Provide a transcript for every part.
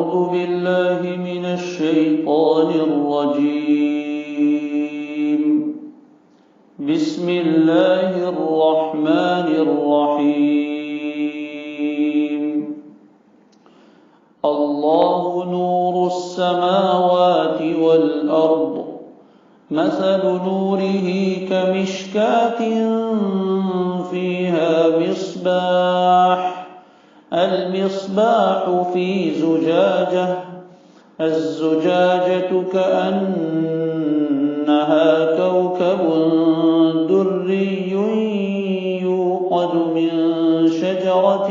أعوذ بالله من الشيطان الرجيم. بسم الله الرحمن الرحيم. الله نور السماوات والأرض، مثل نوره كمشكاة فيها مصباح، المصباح في زجاجة، الزجاجة كأنها كوكب دري يوقد من شجرة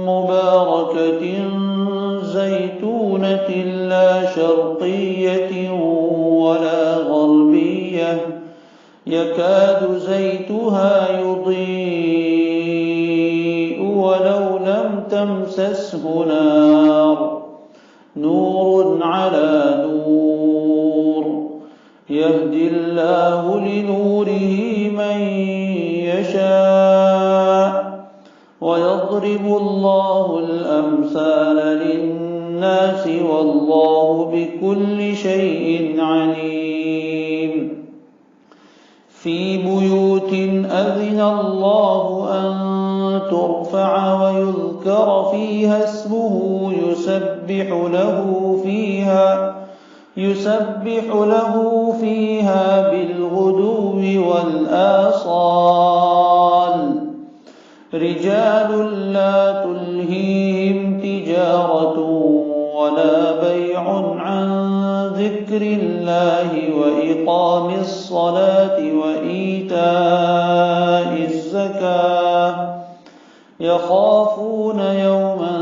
مباركة زيتونة لا شرقية ولا غربية، يكاد زيتها يضيء ولو لم تمسسه نار، نور على نور، يهدي الله لنوره من يشاء، ويضرب الله الأمثال للناس والله بكل شيء عليم. في بيوت أذن الله أن ترفع ويذكر فيها اسمه يسبح له فيها بالغدو والآصال، رجال لا تلهيهم تجارة ولا بيع عن ذكر الله وإقام الصلاة وإيتاء الزكاة، يخافون يوما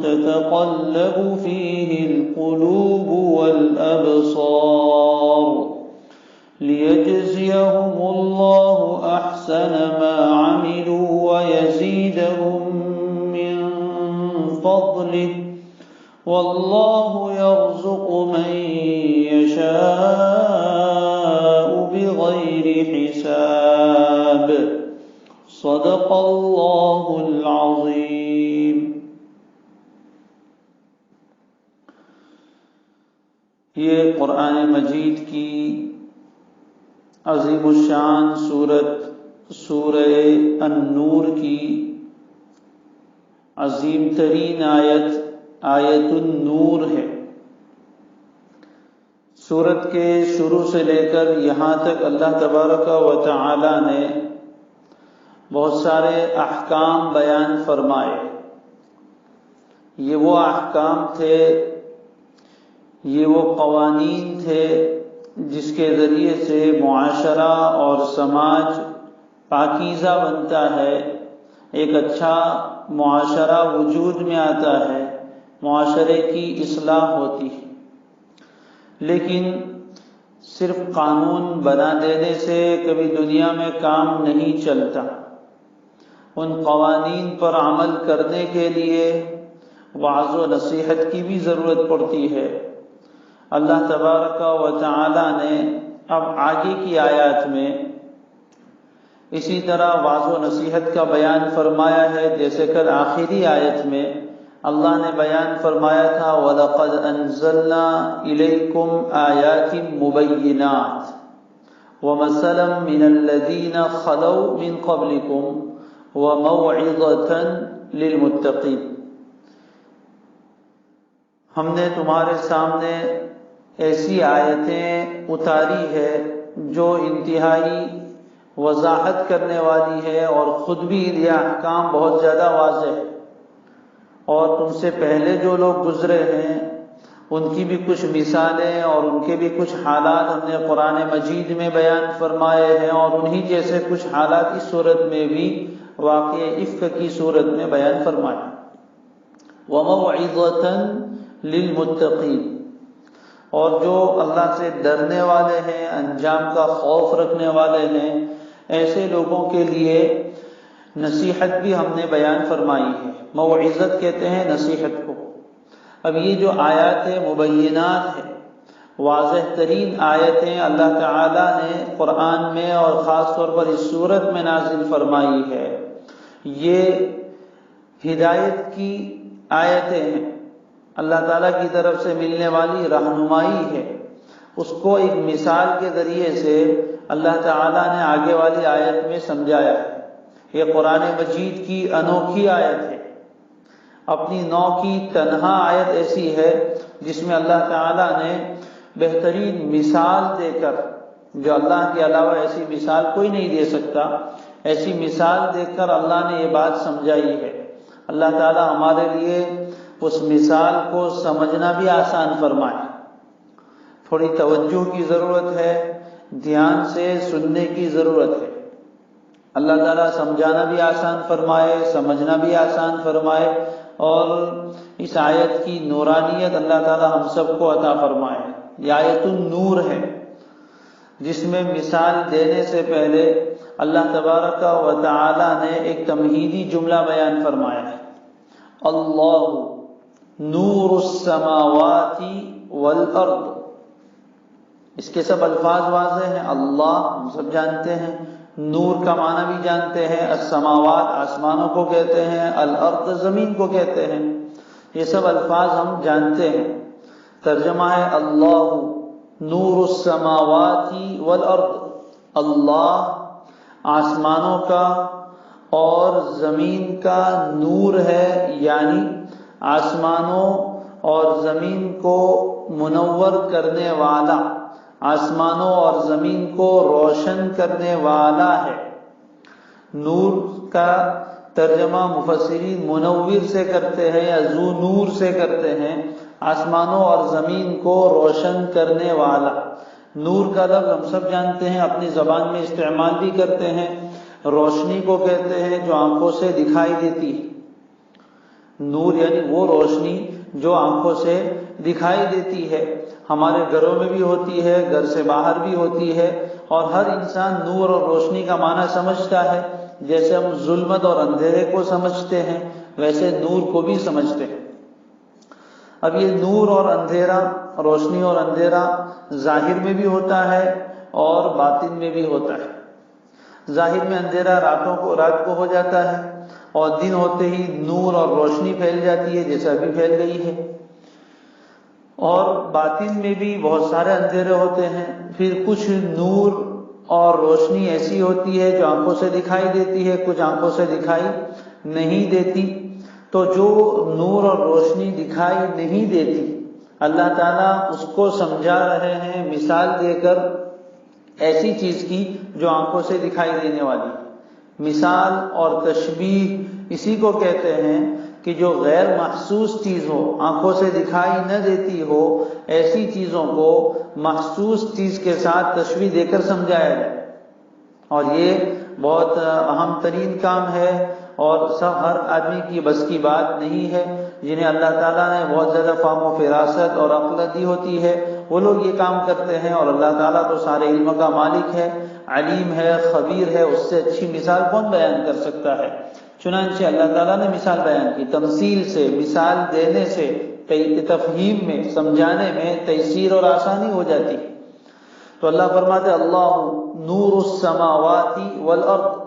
تتقلب فيه القلوب والأبصار، ليجزيهم الله أحسن ما عملوا ويزيدهم من فضله، والله يرزق من يشاء بغير حساب. صدق اللہ العظیم. یہ قرآن مجید کی عظیم الشان سورہ النور کی عظیم ترین آیت النور ہے. سورت کے شروع سے لے کر یہاں تک اللہ تبارک و تعالی نے بہت سارے احکام بیان فرمائے. یہ وہ احکام تھے، یہ وہ قوانین تھے جس کے ذریعے سے معاشرہ اور سماج پاکیزہ بنتا ہے، ایک اچھا معاشرہ وجود میں آتا ہے، معاشرے کی اصلاح ہوتی ہے. لیکن صرف قانون بنا دینے سے کبھی دنیا میں کام نہیں چلتا. ان قوانین پر عمل کرنے کے لیے وعظ و نصیحت کی بھی ضرورت پڑتی ہے. اللہ تبارک و تعالی نے اب آگے کی آیات میں اسی طرح وعظ و نصیحت کا بیان فرمایا ہے. جیسے کل آخری آیت میں اللہ نے بیان فرمایا تھا وَلَقَدْ أَنزَلْنَا إِلَيْكُمْ آيَاتٍ مُبَيِّنَاتٍ وَمَثَلًا مِنَ الَّذِينَ خَلَوْا مِنْ قَبْلِكُمْ وَمَوْعِظَةً لِلْمُتَّقِينَ. ہم نے تمہارے سامنے ایسی آیتیں اتاری ہے جو انتہائی وضاحت کرنے والی ہے، اور خود بھی یہ احکام بہت زیادہ واضح ہے. اور تم سے پہلے جو لوگ گزرے ہیں ان کی بھی کچھ مثالیں اور ان کے بھی کچھ حالات ہم نے قرآن مجید میں بیان فرمائے ہیں، اور انہی جیسے کچھ حالات اس صورت میں بھی واقع افک کی صورت میں بیان فرمائے. وَمَوْعِظَةً لِلْمُتَّقِينَ، اور جو اللہ سے ڈرنے والے ہیں، انجام کا خوف رکھنے والے ہیں، ایسے لوگوں کے لیے نصیحت بھی ہم نے بیان فرمائی ہے. موعظت کہتے ہیں نصیحت کو. اب یہ جو آیات مبینات ہے، واضح ترین آیتیں اللہ تعالی نے قرآن میں اور خاص طور پر اس صورت میں نازل فرمائی ہے۔ یہ ہدایت کی آیتیں ہیں، اللہ تعالیٰ کی طرف سے ملنے والی رہنمائی ہے، اس کو ایک مثال کے ذریعے سے اللہ تعالیٰ نے آگے والی آیت میں سمجھایا ہے۔ یہ قرآن مجید کی انوکھی آیت ہے، اپنی نوع کی تنہا آیت ایسی ہے جس میں اللہ تعالیٰ نے بہترین مثال دے کر، جو اللہ کے علاوہ ایسی مثال کوئی نہیں دے سکتا، ایسی مثال دے کر اللہ نے یہ بات سمجھائی ہے۔ اللہ تعالیٰ ہمارے لیے اس مثال کو سمجھنا بھی آسان فرمائے۔ تھوڑی توجہ کی ضرورت ہے، دھیان سے سننے کی ضرورت ہے۔ اللہ تعالیٰ سمجھانا بھی آسان فرمائے، سمجھنا بھی آسان فرمائے، اور اس آیت کی نورانیت اللہ تعالیٰ ہم سب کو عطا فرمائے۔ یہ آیت النور ہے، جس میں مثال دینے سے پہلے اللہ تبارک و تعالیٰ نے ایک تمہیدی جملہ بیان فرمایا ہے، اللہ نور السماوات والارض۔ اس کے سب الفاظ واضح ہیں۔ اللہ ہم سب جانتے ہیں، نور کا معنی بھی جانتے ہیں، السماوات آسمانوں کو کہتے ہیں، الارض زمین کو کہتے ہیں، یہ سب الفاظ ہم جانتے ہیں۔ ترجمہ ہے اللہ نور السماوات والارض، اللہ آسمانوں کا اور زمین کا نور ہے، یعنی آسمانوں اور زمین کو منور کرنے والا، آسمانوں اور زمین کو روشن کرنے والا ہے۔ نور کا ترجمہ مفسرین منور سے کرتے ہیں یا ذو نور سے کرتے ہیں، آسمانوں اور زمین کو روشن کرنے والا۔ نور کا لفظ ہم سب جانتے ہیں، اپنی زبان میں استعمال بھی کرتے ہیں، روشنی کو کہتے ہیں جو آنکھوں سے دکھائی دیتی ہے۔ نور یعنی وہ روشنی جو آنکھوں سے دکھائی دیتی ہے، ہمارے گھروں میں بھی ہوتی ہے، گھر سے باہر بھی ہوتی ہے، اور ہر انسان نور اور روشنی کا معنی سمجھتا ہے۔ جیسے ہم ظلمت اور اندھیرے کو سمجھتے ہیں، ویسے نور کو بھی سمجھتے ہیں۔ اب یہ نور اور اندھیرا، روشنی اور اندھیرا ظاہر میں بھی ہوتا ہے اور باطن میں بھی ہوتا ہے۔ ظاہر میں اندھیرا رات کو ہو جاتا ہے، اور دن ہوتے ہی نور اور روشنی پھیل جاتی ہے، جیسے ابھی پھیل گئی ہے۔ اور باطن میں بھی بہت سارے اندھیرے ہوتے ہیں، پھر کچھ نور اور روشنی ایسی ہوتی ہے جو آنکھوں سے دکھائی دیتی ہے، کچھ آنکھوں سے دکھائی نہیں دیتی۔ تو جو نور اور روشنی دکھائی نہیں دیتی، اللہ تعالیٰ اس کو سمجھا رہے ہیں مثال دے کر، ایسی چیز کی جو آنکھوں سے دکھائی دینے والی۔ مثال اور تشبیہ اسی کو کہتے ہیں کہ جو غیر محسوس چیز ہو، آنکھوں سے دکھائی نہ دیتی ہو، ایسی چیزوں کو محسوس چیز کے ساتھ تشبیہ دے کر سمجھایا جائے۔ اور یہ بہت اہم ترین کام ہے، اور ہر آدمی کی بس کی بات نہیں ہے۔ جنہیں اللہ تعالیٰ نے بہت زیادہ فہم و فراست اور عقل دی ہوتی ہے، وہ لوگ یہ کام کرتے ہیں، اور اللہ تعالیٰ تو سارے علم کا مالک ہے، علیم ہے، خبیر ہے، اس سے اچھی مثال کون بیان کر سکتا ہے۔ چنانچہ اللہ تعالیٰ نے مثال بیان کی، تمثیل سے، مثال دینے سے تفہیم میں، سمجھانے میں تیسیر اور آسانی ہو جاتی۔ تو اللہ فرماتے اللہ نور السماوات والارض،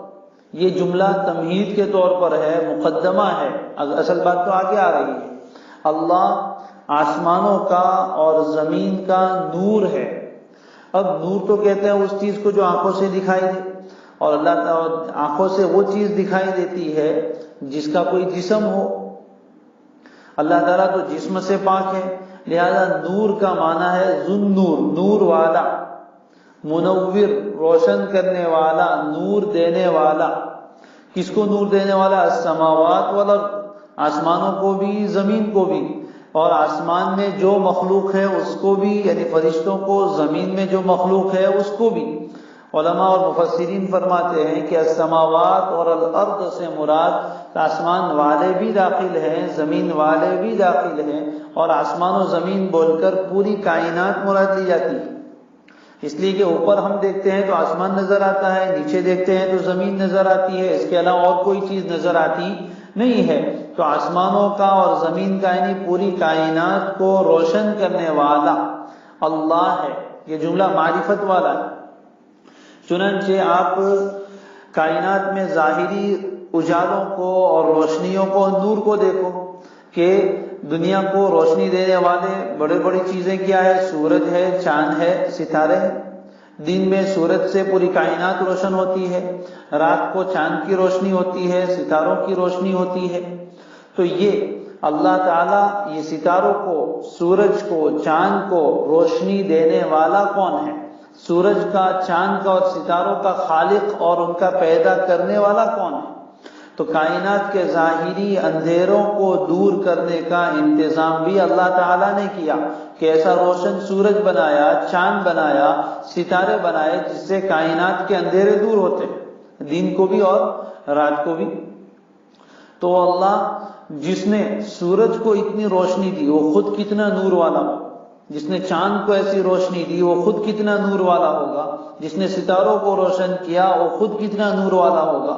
یہ جملہ تمہید کے طور پر ہے، مقدمہ ہے، اصل بات تو آگے آ رہی ہے۔ اللہ آسمانوں کا اور زمین کا نور ہے۔ اب نور تو کہتے ہیں اس چیز کو جو آنکھوں سے دکھائی دے، اور اللہ تعالیٰ آنکھوں سے وہ چیز دکھائی دیتی ہے جس کا کوئی جسم ہو۔ اللہ تعالیٰ تو جسم سے پاک ہے، لہذا نور کا معنی ہے ذو نور، نور والا، منور، روشن کرنے والا، نور دینے والا۔ کس کو نور دینے والا؟ السماوات والارض، آسمانوں کو بھی، زمین کو بھی، اور آسمان میں جو مخلوق ہے اس کو بھی، یعنی فرشتوں کو، زمین میں جو مخلوق ہے اس کو بھی۔ علماء اور مفسرین فرماتے ہیں کہ السماوات اور الارض سے مراد آسمان والے بھی داخل ہیں، زمین والے بھی داخل ہیں، اور آسمان و زمین بول کر پوری کائنات مراد لی جاتی ہے۔ اس لیے کہ اوپر ہم دیکھتے ہیں تو آسمان نظر آتا ہے، نیچے دیکھتے ہیں تو زمین نظر آتی ہے، اس کے علاوہ اور کوئی چیز نظر آتی نہیں ہے۔ تو آسمانوں کا اور زمین کا، یعنی پوری کائنات کو روشن کرنے والا اللہ ہے. یہ جملہ معرفت والا ہے. چنانچہ آپ کائنات میں ظاہری اجالوں کو اور روشنیوں کو، نور کو دیکھو کہ دنیا کو روشنی دینے والے بڑے بڑی چیزیں کیا ہے؟ سورج ہے، چاند ہے، ستارے ہیں. دن میں سورج سے پوری کائنات روشن ہوتی ہے، رات کو چاند کی روشنی ہوتی ہے، ستاروں کی روشنی ہوتی ہے. تو یہ اللہ تعالیٰ یہ ستاروں کو، سورج کو، چاند کو روشنی دینے والا کون ہے؟ سورج کا، چاند کا اور ستاروں کا خالق اور ان کا پیدا کرنے والا کون ہے؟ تو کائنات کے ظاہری اندھیروں کو دور کرنے کا انتظام بھی اللہ تعالیٰ نے کیا کہ ایسا روشن سورج بنایا، چاند بنایا، ستارے بنائے جس سے کائنات کے اندھیرے دور ہوتے، دن کو بھی اور رات کو بھی. تو اللہ جس نے سورج کو اتنی روشنی دی وہ خود کتنا نور والا ہو، جس نے چاند کو ایسی روشنی دی وہ خود کتنا نور والا ہوگا، جس نے ستاروں کو روشن کیا وہ خود کتنا نور والا ہوگا.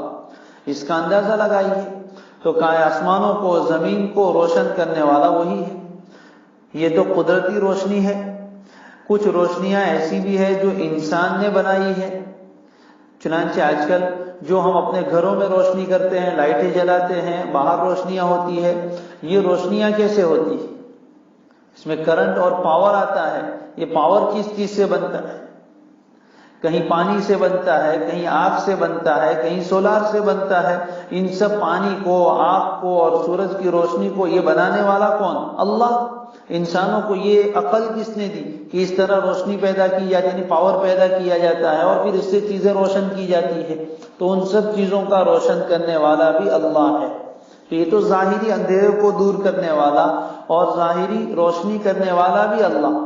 اس کا اندازہ لگائیے. تو آسمانوں کو، زمین کو روشن کرنے والا وہی ہے. یہ تو قدرتی روشنی ہے. کچھ روشنیاں ایسی بھی ہے جو انسان نے بنائی ہے. چنانچہ آج کل جو ہم اپنے گھروں میں روشنی کرتے ہیں، لائٹیں جلاتے ہیں، باہر روشنیاں ہوتی ہے، یہ روشنیاں کیسے ہوتی ہیں؟ اس میں کرنٹ اور پاور آتا ہے. یہ پاور کس چیز سے بنتا ہے؟ کہیں پانی سے بنتا ہے، کہیں آگ سے بنتا ہے، کہیں سولار سے بنتا ہے. ان سب پانی کو، آگ کو اور سورج کی روشنی کو یہ بنانے والا کون؟ اللہ. انسانوں کو یہ عقل کس نے دی کہ اس طرح روشنی پیدا کی جاتی، یعنی پاور پیدا کیا جاتا ہے اور پھر اس سے چیزیں روشن کی جاتی ہے. تو ان سب چیزوں کا روشن کرنے والا بھی اللہ ہے. تو یہ تو ظاہری اندھیرے کو دور کرنے والا اور ظاہری روشنی کرنے والا بھی اللہ،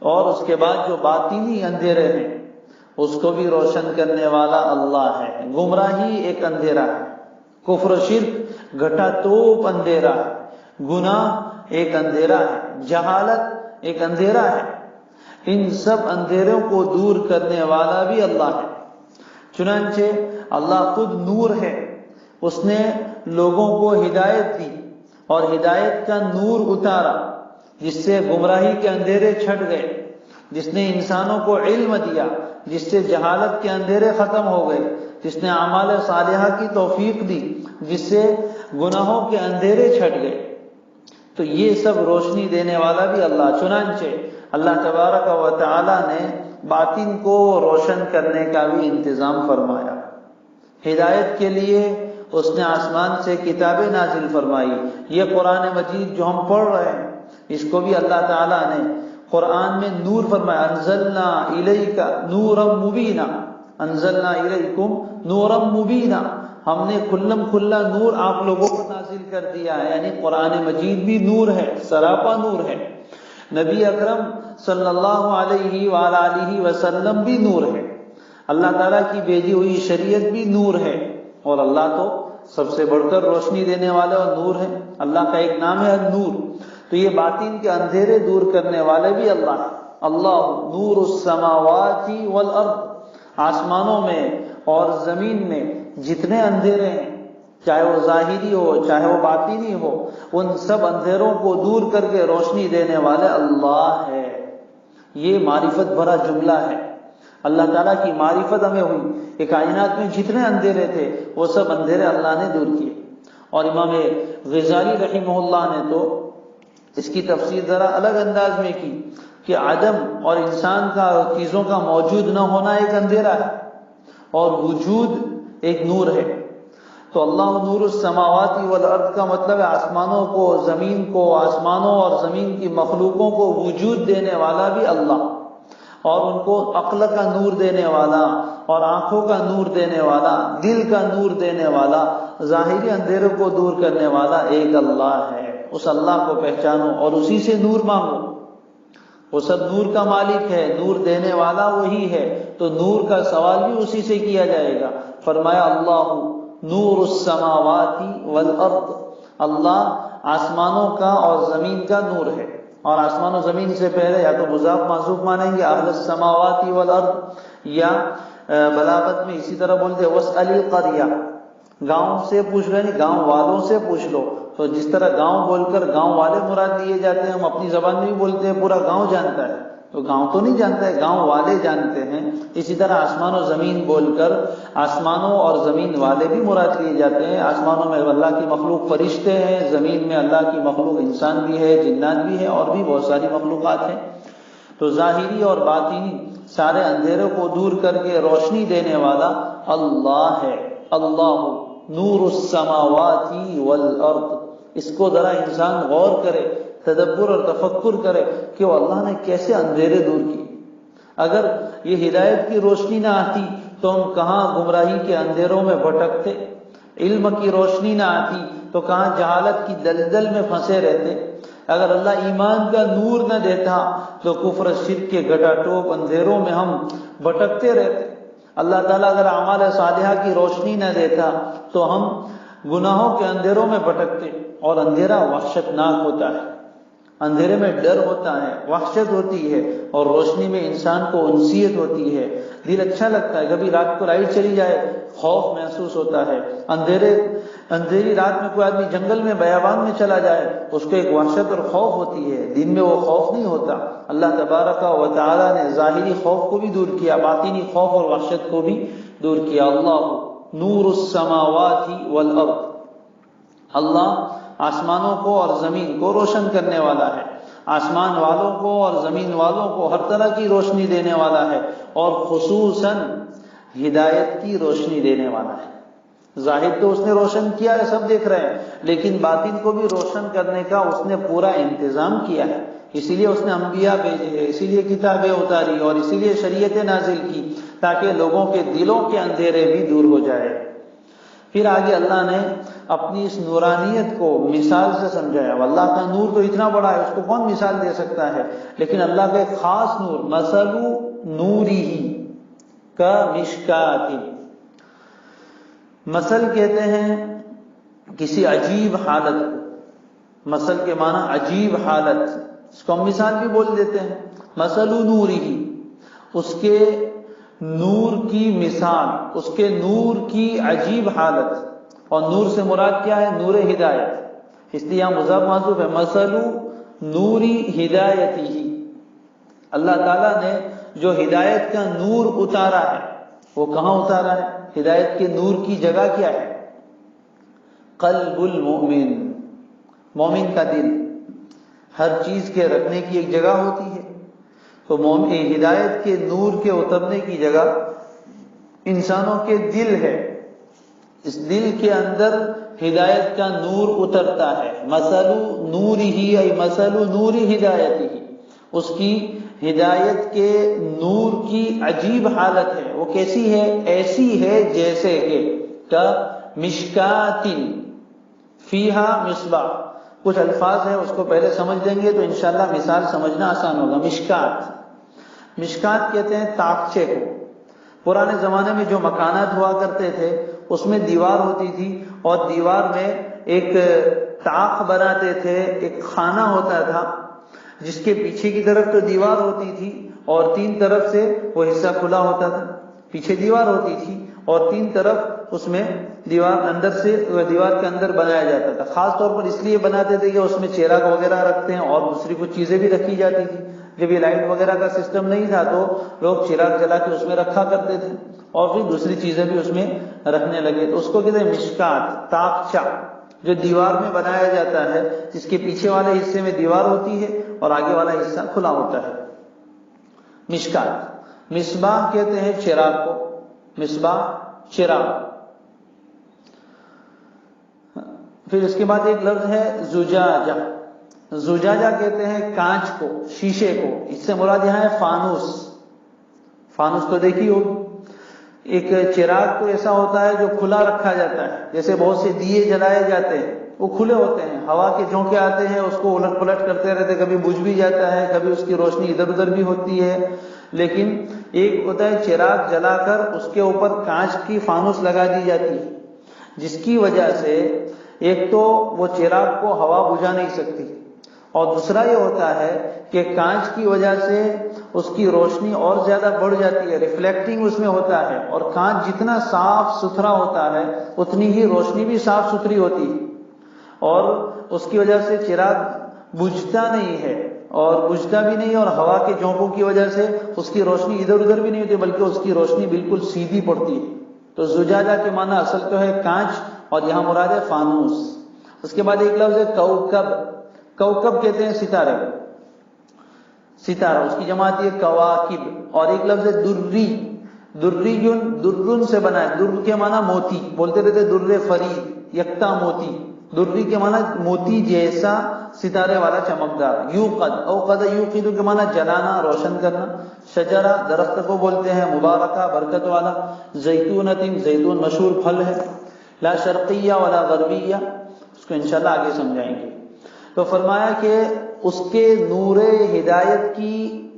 اور اس کے بعد جو باطنی اندھیرے ہیں اس کو بھی روشن کرنے والا اللہ ہے. گمراہی ایک اندھیرا ہے، کفر و شرک گھٹا توپ اندھیرا ہے، گناہ ایک اندھیرا ہے، جہالت ایک اندھیرا ہے. ان سب اندھیروں کو دور کرنے والا بھی اللہ ہے. چنانچہ اللہ خود نور ہے. اس نے لوگوں کو ہدایت دی اور ہدایت کا نور اتارا جس سے گمراہی کے اندھیرے چھٹ گئے، جس نے انسانوں کو علم دیا جس سے جہالت کے اندھیرے ختم ہو گئے، جس نے اعمال صالحہ کی توفیق دی جس سے گناہوں کے اندھیرے چھٹ گئے. تو یہ سب روشنی دینے والا بھی اللہ. چنانچہ اللہ تبارک و تعالی نے باطن کو روشن کرنے کا بھی انتظام فرمایا. ہدایت کے لیے اس نے آسمان سے کتابیں نازل فرمائی. یہ قرآن مجید جو ہم پڑھ رہے ہیں اس کو بھی اللہ تعالیٰ نے قرآن میں نور فرمایا. انزلنا الیک نورا مبینا، انزلنا الیکم نورا مبینا. ہم نے کھلم کھلا نور آپ لوگوں کو نازل کر دیا ہے. یعنی قرآن مجید بھی نور ہے، سراپا نور ہے. نبی اکرم صلی اللہ علیہ وآلہ وسلم بھی نور ہے. اللہ تعالیٰ کی بھیجی ہوئی شریعت بھی نور ہے. اور اللہ تو سب سے بڑھ کر روشنی دینے والا اور نور ہے. اللہ کا ایک نام ہے نور. تو یہ باطن کے اندھیرے دور کرنے والے بھی اللہ ہے. اللہ نور السماوات والارض. آسمانوں میں اور زمین میں جتنے اندھیرے ہیں، چاہے وہ ظاہری ہو چاہے وہ باطنی ہو، ان سب اندھیروں کو دور کر کے روشنی دینے والے اللہ ہے. یہ معرفت بھرا جملہ ہے. اللہ تعالیٰ کی معرفت ہمیں ہوئی کہ کائنات میں جتنے اندھیرے تھے وہ سب اندھیرے اللہ نے دور کیے. اور امام غزالی رحمہ اللہ نے تو اس کی تفسیر ذرا الگ انداز میں کی کہ عدم اور انسان کا، چیزوں کا موجود نہ ہونا ایک اندھیرا ہے اور وجود ایک نور ہے. تو اللہ نور السماوات والارض کا مطلب ہے آسمانوں کو، زمین کو، آسمانوں اور زمین کی مخلوقوں کو وجود دینے والا بھی اللہ، اور ان کو عقل کا نور دینے والا اور آنکھوں کا نور دینے والا، دل کا نور دینے والا، ظاہری اندھیروں کو دور کرنے والا ایک اللہ ہے. اس اللہ کو پہچانو اور اسی سے نور مانگو. وہ سب نور کا مالک ہے، نور دینے والا وہی ہے. تو نور کا سوال بھی اسی سے کیا جائے گا. فرمایا اللہ نور السماوات والارض. اللہ آسمانوں کا اور زمین کا نور ہے. اور آسمان و زمین سے پہلے یا تو مضاف محذوف مانیں گے اہل السماوات والارض، یا بلاغت میں اسی طرح بولتے واسأل القریہ، گاؤں سے پوچھ لو، گاؤں والوں سے پوچھ لو. تو جس طرح گاؤں بول کر گاؤں والے مراد لیے جاتے ہیں، ہم اپنی زبان میں بھی بولتے ہیں پورا گاؤں جانتا ہے، تو گاؤں تو نہیں جانتا ہے، گاؤں والے جانتے ہیں۔ اسی طرح آسمان و زمین بول کر آسمانوں اور زمین والے بھی مراد لیے جاتے ہیں۔ آسمانوں میں اللہ کی مخلوق فرشتے ہیں، زمین میں اللہ کی مخلوق انسان بھی ہے، جنات بھی ہے، اور بھی بہت ساری مخلوقات ہیں۔ تو ظاہری اور باطنی سارے اندھیروں کو دور کر کے روشنی دینے والا اللہ ہے۔ اللہ نور السماوات والارض، اس کو ذرا انسان غور کرے، تدبر اور تفکر کرے کہ وہ اللہ نے کیسے اندھیرے دور کی۔ اگر یہ ہدایت کی روشنی نہ آتی تو ہم کہاں گمراہی کے اندھیروں میں بھٹکتے، علم کی روشنی نہ آتی تو کہاں جہالت کی دلدل میں پھنسے رہتے، اگر اللہ ایمان کا نور نہ دیتا تو کفر شرک کے گٹا ٹوپ اندھیروں میں ہم بھٹکتے رہتے۔ اللہ تعالیٰ اگر اعمال صالحہ کی روشنی نہ دیتا تو ہم گناہوں کے اندھیروں میں بھٹکتے، اور اندھیرا وحشتناک ہوتا ہے، اندھیرے میں ڈر ہوتا ہے، وحشت ہوتی ہے، اور روشنی میں انسان کو انسیت ہوتی ہے، دل اچھا لگتا ہے۔ کبھی رات کو لائٹ چلی جائے خوف محسوس ہوتا ہے، اندھیری رات میں کوئی آدمی جنگل میں بیابان میں چلا جائے اس کو ایک وحشت اور خوف ہوتی ہے، دن میں وہ خوف نہیں ہوتا۔ اللہ تبارک و تعالی نے ظاہری خوف کو بھی دور کیا، باطنی خوف اور وحشت کو بھی دور کیا۔ اللہ نور السماوات والارض، اللہ آسمانوں کو اور زمین کو روشن کرنے والا ہے، آسمان والوں کو اور زمین والوں کو ہر طرح کی روشنی دینے والا ہے، اور خصوصاً ہدایت کی روشنی دینے والا ہے۔ ظاہر تو اس نے روشن کیا ہے، سب دیکھ رہے ہیں، لیکن باطن کو بھی روشن کرنے کا اس نے پورا انتظام کیا ہے۔ اسی لیے اس نے انبیاء بھیجے، اسی لیے کتابیں اتاری، اور اسی لیے شریعتیں نازل کی، تاکہ لوگوں کے دلوں کے اندھیرے بھی دور ہو جائے۔ پھر آگے اللہ نے اپنی اس نورانیت کو مثال سے سمجھایا۔ اللہ کا نور تو اتنا بڑا ہے، اس کو کون مثال دے سکتا ہے، لیکن اللہ کا ایک خاص نور، مثل نورہ کمشکات، مثل کہتے ہیں کسی عجیب حالت کو، مثل کے معنی عجیب حالت، اس کو ہم مثال بھی بول دیتے ہیں۔ مثل نورہ، اس کے نور کی مثال، اس کے نور کی عجیب حالت، اور نور سے مراد کیا ہے، نور ہدایت، اس لیے یہاں مضاف محذوف ہے۔ مثل نور ہدایتہ، اللہ تعالیٰ نے جو ہدایت کا نور اتارا ہے وہ کہاں اتارا ہے؟ ہدایت کے نور کی جگہ کیا ہے؟ قلب المؤمن، مومن کا دل۔ ہر چیز کے رکھنے کی ایک جگہ ہوتی ہے، تو ہدایت کے نور کے اترنے کی جگہ انسانوں کے دل ہے، اس دل کے اندر ہدایت کا نور اترتا ہے۔ مثل نورہ ای مثل نور ہدایتہ، اس کی ہدایت کے نور کی عجیب حالت ہے، وہ کیسی ہے؟ ایسی ہے جیسے کہ مشکات فیہا مصباح، کچھ الفاظ ہیں اس کو پہلے سمجھ لیں گے تو انشاءاللہ مثال سمجھنا آسان ہوگا۔ مشکات، مشکات کہتے ہیں تاقچے کو۔ پرانے زمانے میں جو مکانات ہوا کرتے تھے اس میں دیوار ہوتی تھی، اور دیوار میں ایک طاق بناتے تھے، ایک خانہ ہوتا تھا جس کے پیچھے کی طرف تو دیوار ہوتی تھی اور تین طرف سے وہ حصہ کھلا ہوتا تھا، پیچھے دیوار ہوتی تھی اور تین طرف اس میں دیوار اندر سے دیوار کے اندر بنایا جاتا تھا۔ خاص طور پر اس لیے بناتے تھے کہ اس میں چراغ وغیرہ رکھتے ہیں اور دوسری کچھ چیزیں بھی رکھی جاتی تھی۔ جب یہ لائٹ وغیرہ کا سسٹم نہیں تھا تو لوگ چراغ جلا کے اس میں رکھا کرتے تھے، اور پھر دوسری چیزیں بھی اس میں رکھنے لگے، تو اس کو کہتے ہیں مشکات، طاقچہ، جو دیوار میں بنایا جاتا ہے، جس کے پیچھے والے حصے میں دیوار ہوتی ہے اور آگے والا حصہ کھلا ہوتا ہے، مشکات۔ مصباح کہتے ہیں چراغ کو، مصباح چراغ۔ پھر اس کے بعد ایک لفظ ہے زجاجہ، زجاجہ کہتے ہیں کانچ کو، شیشے کو، اس سے مراد یہاں ہے فانوس۔ فانوس تو دیکھی ہوگی، ایک چراغ تو ایسا ہوتا ہے جو کھلا رکھا جاتا ہے، جیسے بہت سے دیے جلائے جاتے ہیں وہ کھلے ہوتے ہیں، ہوا کے جھونکے آتے ہیں اس کو الٹ پلٹ کرتے رہتے، کبھی بجھ بھی جاتا ہے، کبھی اس کی روشنی ادھر ادھر بھی ہوتی ہے۔ لیکن ایک ہوتا ہے چراغ جلا کر اس کے اوپر کانچ کی فانوس لگا دی جاتی ہے، جس کی وجہ سے ایک تو وہ چراغ کو ہوا بجھا نہیں سکتی، اور دوسرا یہ ہوتا ہے کہ کانچ کی وجہ سے اس کی روشنی اور زیادہ بڑھ جاتی ہے، ریفلیکٹنگ اس میں ہوتا ہے، اور کانچ جتنا صاف ستھرا ہوتا ہے اتنی ہی روشنی بھی صاف ستھری ہوتی ہے، اور اس کی وجہ سے چراغ بجھتا نہیں ہے اور بجھتا بھی نہیں، اور ہوا کے جھونکوں کی وجہ سے اس کی روشنی ادھر ادھر بھی نہیں ہوتی بلکہ اس کی روشنی بالکل سیدھی پڑتی ہے۔ تو زجاجہ کے معنی اصل تو ہے کانچ، اور یہاں مراد ہے فانوس۔ اس کے بعد ایک لفظ ہے کوکب، کوکب کہتے ہیں ستارے، ستارہ، اس کی جماعت ہے کواکب۔ اور ایک لفظ ہے دری، دریون، درن سے بنا ہے، در کے معنی موتی، بولتے رہتے در فرید، یکتا موتی، دری کے معنی موتی جیسا ستارے والا چمکدار۔ یوقد، اوقد یوقد کے معنی جلانا، روشن کرنا۔ شجرہ، درخت کو بولتے ہیں، مبارکہ، برکت والا۔ زیتونۃ، زیتون مشہور پھل ہے۔ لا شرقیہ ولا غربیہ، اس کو انشاءاللہ آگے سمجھائیں گے۔ تو فرمایا کہ اس کے نور ہدایت کی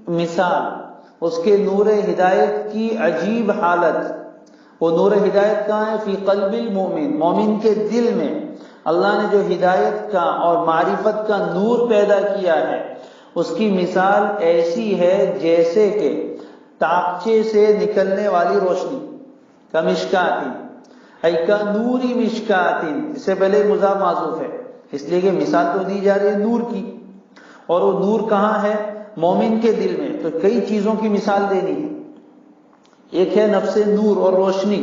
مثال، اس کے نور ہدایت کی عجیب حالت، وہ نور ہدایت کہاں ہے؟ فی قلب المومن، مومن کے دل میں اللہ نے جو ہدایت کا اور معرفت کا نور پیدا کیا ہے، اس کی مثال ایسی ہے جیسے کہ تاقچے سے نکلنے والی روشنی، کمشکاتن، ای کا نوری مشکاتن، اس سے پہلے مضاف معذوف ہے، اس لیے کہ مثال تو دی جا رہی ہے نور کی، اور وہ نور کہاں ہے؟ مومن کے دل میں۔ تو کئی چیزوں کی مثال دینی ہے۔ ایک ہے نفس نور اور روشنی،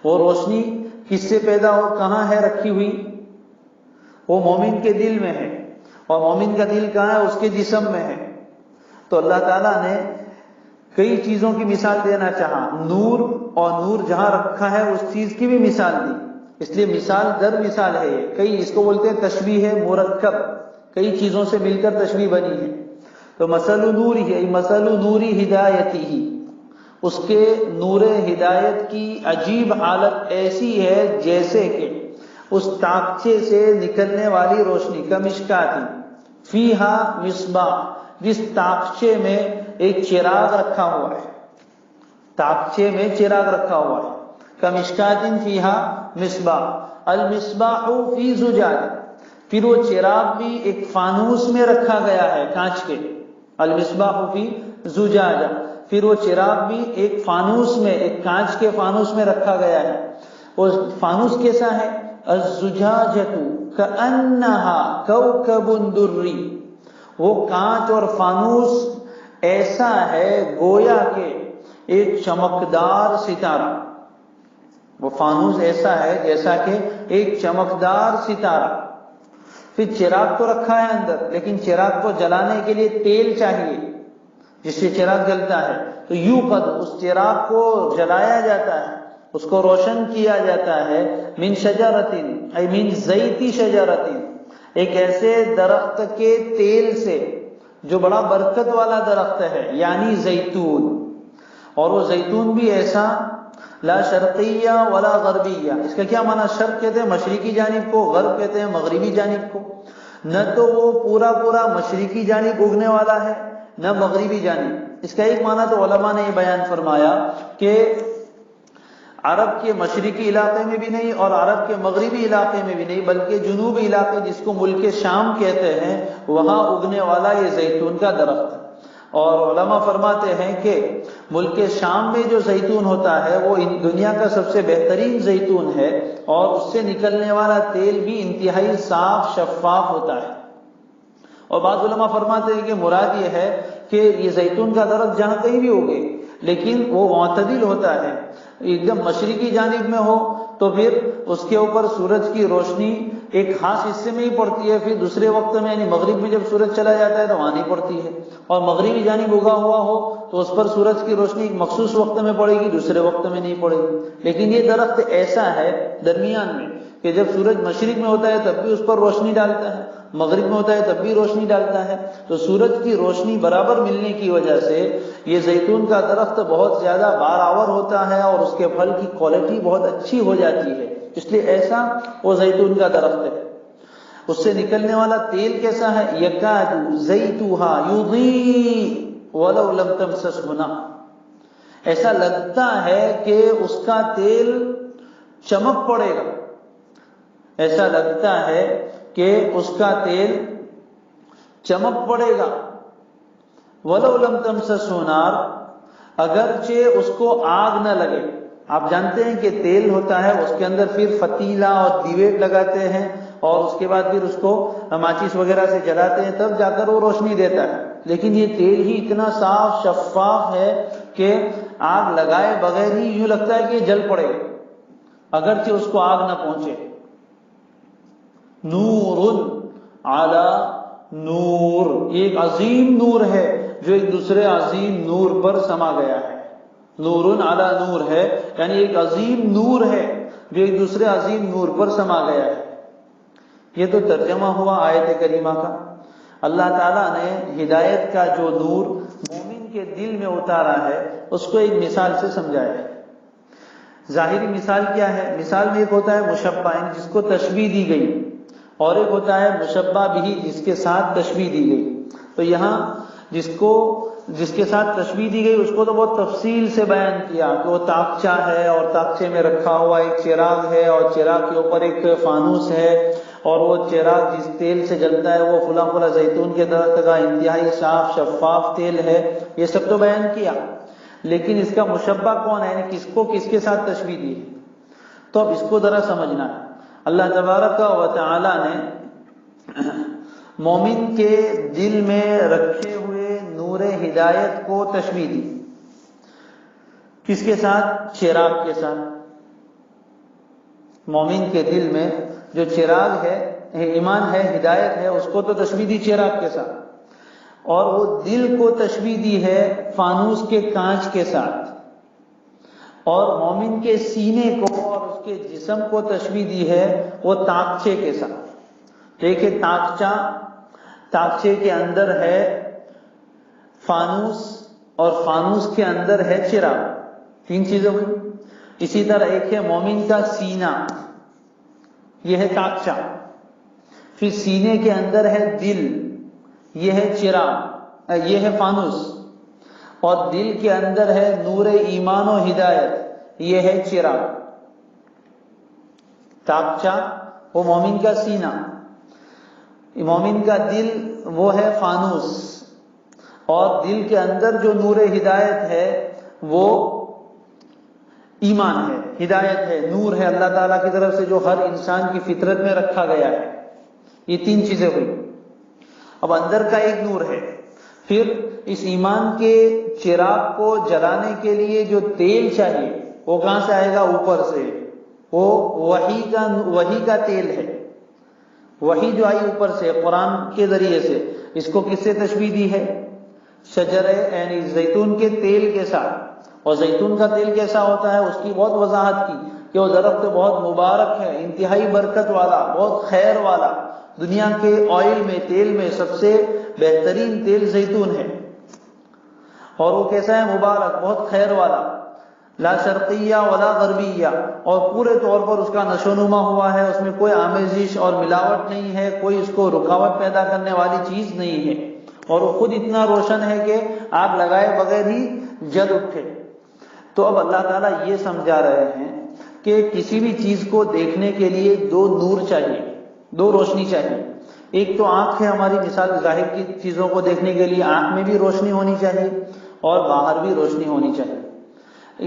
وہ روشنی کس سے پیدا ہو، کہاں ہے رکھی ہوئی؟ وہ مومن کے دل میں ہے، اور مومن کا دل کہاں ہے؟ اس کے جسم میں ہے۔ تو اللہ تعالیٰ نے کئی چیزوں کی مثال دینا چاہا، نور، اور نور جہاں رکھا ہے اس چیز کی بھی مثال دی، اس لیے مثال در مثال ہے یہ۔ کئی اس کو بولتے ہیں تشبیہ مرکب، کئی چیزوں سے مل کر تشبیہ بنی ہے۔ تو مثل نوری ہے، مثل نوری ہدایتی ہی، اس کے نور ہدایت کی عجیب حالت ایسی ہے جیسے کہ اس تاقچے سے نکلنے والی روشنی، کمشکاتی فیہا مصباح، جس تاقچے میں ایک چراغ رکھا ہوا ہے، تاقچے میں چراغ رکھا ہوا ہے، کمشکاتن فیہا مصباح، المصباح فی زجاج، پھر وہ چراغ بھی ایک فانوس میں رکھا گیا ہے، کانچ کے، المصباح فی زجاج، پھر وہ چراغ بھی ایک فانوس میں، ایک کانچ کے فانوس میں رکھا گیا ہے۔ وہ فانوس کیسا ہے؟ الزجاجۃ کأنہا کوکب دری، وہ کانچ اور فانوس ایسا ہے گویا کہ ایک چمکدار ستارہ، وہ فانوس ایسا ہے جیسا کہ ایک چمکدار ستارہ۔ پھر چراغ تو رکھا ہے اندر، لیکن چراغ کو جلانے کے لیے تیل چاہیے جس سے چراغ جلتا ہے، تو یوقد، اس چراغ کو جلایا جاتا ہے، اس کو روشن کیا جاتا ہے، من شجرتن، ای من زیتی شجرتن، ایک ایسے درخت کے تیل سے جو بڑا برکت والا درخت ہے، یعنی زیتون، اور وہ زیتون بھی ایسا، لا شرقیہ ولا غربیہ، اس کا کیا معنی؟ شرق کہتے ہیں مشرقی جانب کو، غرب کہتے ہیں مغربی جانب کو، نہ تو وہ پورا پورا مشرقی جانب اگنے والا ہے نہ مغربی جانب۔ اس کا ایک معنی تو علماء نے یہ بیان فرمایا کہ عرب کے مشرقی علاقے میں بھی نہیں اور عرب کے مغربی علاقے میں بھی نہیں، بلکہ جنوبی علاقے جس کو ملک شام کہتے ہیں، وہاں اگنے والا یہ زیتون کا درخت ہے۔ اور علماء فرماتے ہیں کہ ملک شام میں جو زیتون ہوتا ہے وہ دنیا کا سب سے بہترین زیتون ہے، اور اس سے نکلنے والا تیل بھی انتہائی صاف شفاف ہوتا ہے۔ اور بعض علماء فرماتے ہیں کہ مراد یہ ہے کہ یہ زیتون کا درخت جہاں کہیں بھی ہوگے لیکن وہ معتدل ہوتا ہے، ایک دم مشرقی جانب میں ہو تو پھر اس کے اوپر سورج کی روشنی ایک خاص حصے میں ہی پڑتی ہے، پھر دوسرے وقت میں یعنی مغرب میں جب سورج چلا جاتا ہے تو وہاں نہیں پڑتی ہے، اور مغربی جانب اگا ہوا ہو تو اس پر سورج کی روشنی ایک مخصوص وقت میں پڑے گی، دوسرے وقت میں نہیں پڑے گی۔ لیکن یہ درخت ایسا ہے درمیان میں کہ جب سورج مشرق میں ہوتا ہے تب بھی اس پر روشنی ڈالتا ہے، مغرب میں ہوتا ہے تب بھی روشنی ڈالتا ہے، تو سورج کی روشنی برابر ملنے کی وجہ سے یہ زیتون کا درخت بہت زیادہ بارآور ہوتا ہے اور اس کے پھل کی کوالٹی بہت اچھی ہو جاتی ہے، اس لیے ایسا وہ زیتون کا درخت ہے۔ اس سے نکلنے والا تیل کیسا ہے؟ یکاد زیتوہا یضیء ولو لم تمسسہ نار، ایسا لگتا ہے کہ اس کا تیل چمک پڑے گا، ایسا لگتا ہے کہ اس کا تیل چمک پڑے گا، ولو لم تمسسہ نار، اگرچہ اس کو آگ نہ لگے۔ آپ جانتے ہیں کہ تیل ہوتا ہے اس کے اندر پھر فتیلہ اور دیوے لگاتے ہیں اور اس کے بعد پھر اس کو ماچس وغیرہ سے جلاتے ہیں تب جا کر وہ روشنی دیتا ہے، لیکن یہ تیل ہی اتنا صاف شفاف ہے کہ آگ لگائے بغیر ہی یوں لگتا ہے کہ یہ جل پڑے گا اگرچہ اس کو آگ نہ پہنچے۔ نور علی نور، یہ ایک عظیم نور ہے جو ایک دوسرے عظیم نور پر سما گیا ہے۔ نور علی نور ہے یعنی ایک عظیم نور ہے جو ایک دوسرے عظیم نور پر سما گیا ہے۔ یہ تو ترجمہ ہوا آیت کریمہ کا۔ اللہ تعالیٰ نے ہدایت کا جو نور مومن کے دل میں اتارا ہے اس کو ایک مثال سے سمجھایا ہے۔ ظاہری مثال کیا ہے؟ مثال میں ایک ہوتا ہے مشبہ جس کو تشبیہ دی گئی، اور ایک ہوتا ہے مشبہ بھی جس کے ساتھ تشبیہ دی گئی۔ تو یہاں جس کے ساتھ تشبیہ دی گئی اس کو تو بہت تفصیل سے بیان کیا کہ وہ طاقچہ ہے اور طاقچے میں رکھا ہوا ایک چراغ ہے اور چراغ کے اوپر ایک فانوس ہے، اور وہ چراغ جس تیل سے جلتا ہے وہ فلاں فلاں زیتون کے درخت کا انتہائی صاف شفاف تیل ہے، یہ سب تو بیان کیا، لیکن اس کا مشبہ کون ہے، یعنی کس کو کس کے ساتھ تشبیہ دی ہے؟ تو اب اس کو ذرا سمجھنا ہے۔ اللہ تبارک و تعالی نے مومن کے دل میں رکھے ہوئے نور ہدایت کو تشبیہ دی، کس کے ساتھ؟ چراغ کے ساتھ۔ مومن کے دل میں جو چراغ ہے، ایمان ہے، ہدایت ہے، اس کو تو تشبیہ دی چراغ کے ساتھ، اور وہ دل کو تشبیہ دی ہے فانوس کے کانچ کے ساتھ، اور مومن کے سینے کو اور اس کے جسم کو تشبیہ دی ہے وہ طاقچے کے ساتھ۔ دیکھیں طاقچے کے اندر ہے فانوس اور فانوس کے اندر ہے چراغ، تین چیزیں ہوئی۔ اسی طرح ایک ہے مومن کا سینہ، یہ ہے طاقچہ، پھر سینے کے اندر ہے دل، یہ ہے چراغ، یہ ہے فانوس، اور دل کے اندر ہے نور ایمان و ہدایت، یہ ہے چراغ۔ طاقچہ وہ مومن کا سینہ، مومن کا دل وہ ہے فانوس، اور دل کے اندر جو نور ہدایت ہے وہ ایمان ہے، ہدایت ہے، نور ہے اللہ تعالیٰ کی طرف سے جو ہر انسان کی فطرت میں رکھا گیا ہے۔ یہ تین چیزیں ہوئی۔ اب اندر کا ایک نور ہے، پھر اس ایمان کے چراغ کو جلانے کے لیے جو تیل چاہیے وہ کہاں سے آئے گا؟ اوپر سے، وہ وحی کا تیل ہے، وحی جو آئی اوپر سے قرآن کے ذریعے سے۔ اس کو کس سے تشبیہ دی ہے؟ شجرے یعنی زیتون کے تیل کے ساتھ۔ اور زیتون کا تیل کیسا ہوتا ہے اس کی بہت وضاحت کی کہ وہ درخت بہت مبارک ہے، انتہائی برکت والا، بہت خیر والا، دنیا کے آئل میں، تیل میں سب سے بہترین تیل زیتون ہے، اور وہ کیسا ہے؟ مبارک، بہت خیر والا، لا شرقیہ ولا غربیہ، اور پورے طور پر اس کا نشو نما ہوا ہے، اس میں کوئی آمیزش اور ملاوٹ نہیں ہے، کوئی اس کو رکاوٹ پیدا کرنے والی چیز نہیں ہے، اور وہ خود اتنا روشن ہے کہ آگ لگائے بغیر ہی جل اٹھے۔ تو اب اللہ تعالیٰ یہ سمجھا رہے ہیں کہ کسی بھی چیز کو دیکھنے کے لیے دو نور چاہیے، دو روشنی چاہیے۔ ایک تو آنکھ ہے ہماری، مثال ظاہر کی چیزوں کو دیکھنے کے لیے آنکھ میں بھی روشنی ہونی چاہیے اور باہر بھی روشنی ہونی چاہیے۔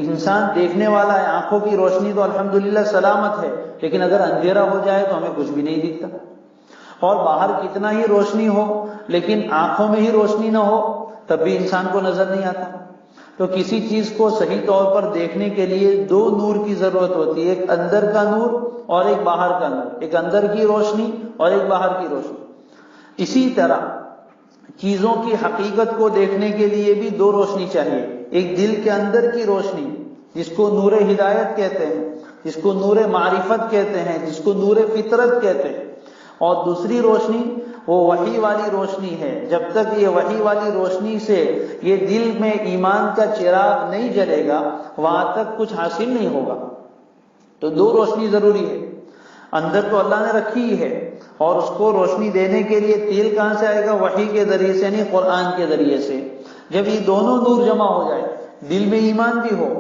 انسان دیکھنے والا ہے، آنکھوں کی روشنی تو الحمدللہ سلامت ہے، لیکن اگر اندھیرا ہو جائے تو ہمیں کچھ بھی نہیں دکھتا، اور باہر کتنا ہی روشنی ہو لیکن آنکھوں میں ہی روشنی نہ ہو تب بھی انسان کو نظر نہیں آتا۔ تو کسی چیز کو صحیح طور پر دیکھنے کے لیے دو نور کی ضرورت ہوتی ہے، ایک اندر کا نور اور ایک باہر کا نور، ایک اندر کی روشنی اور ایک باہر کی روشنی۔ اسی طرح چیزوں کی حقیقت کو دیکھنے کے لیے بھی دو روشنی چاہیے، ایک دل کے اندر کی روشنی جس کو نور ہدایت کہتے ہیں، جس کو نور معرفت کہتے ہیں، جس کو نور فطرت کہتے ہیں، اور دوسری روشنی وہ وحی والی روشنی ہے۔ جب تک یہ وحی والی روشنی سے یہ دل میں ایمان کا چراغ نہیں جلے گا وہاں تک کچھ حاصل نہیں ہوگا۔ تو دو روشنی ضروری ہے۔ اندر تو اللہ نے رکھی ہی ہے، اور اس کو روشنی دینے کے لیے تیل کہاں سے آئے گا؟ وحی کے ذریعے سے، یعنی قرآن کے ذریعے سے۔ جب یہ دونوں نور جمع ہو جائے، دل میں ایمان بھی ہو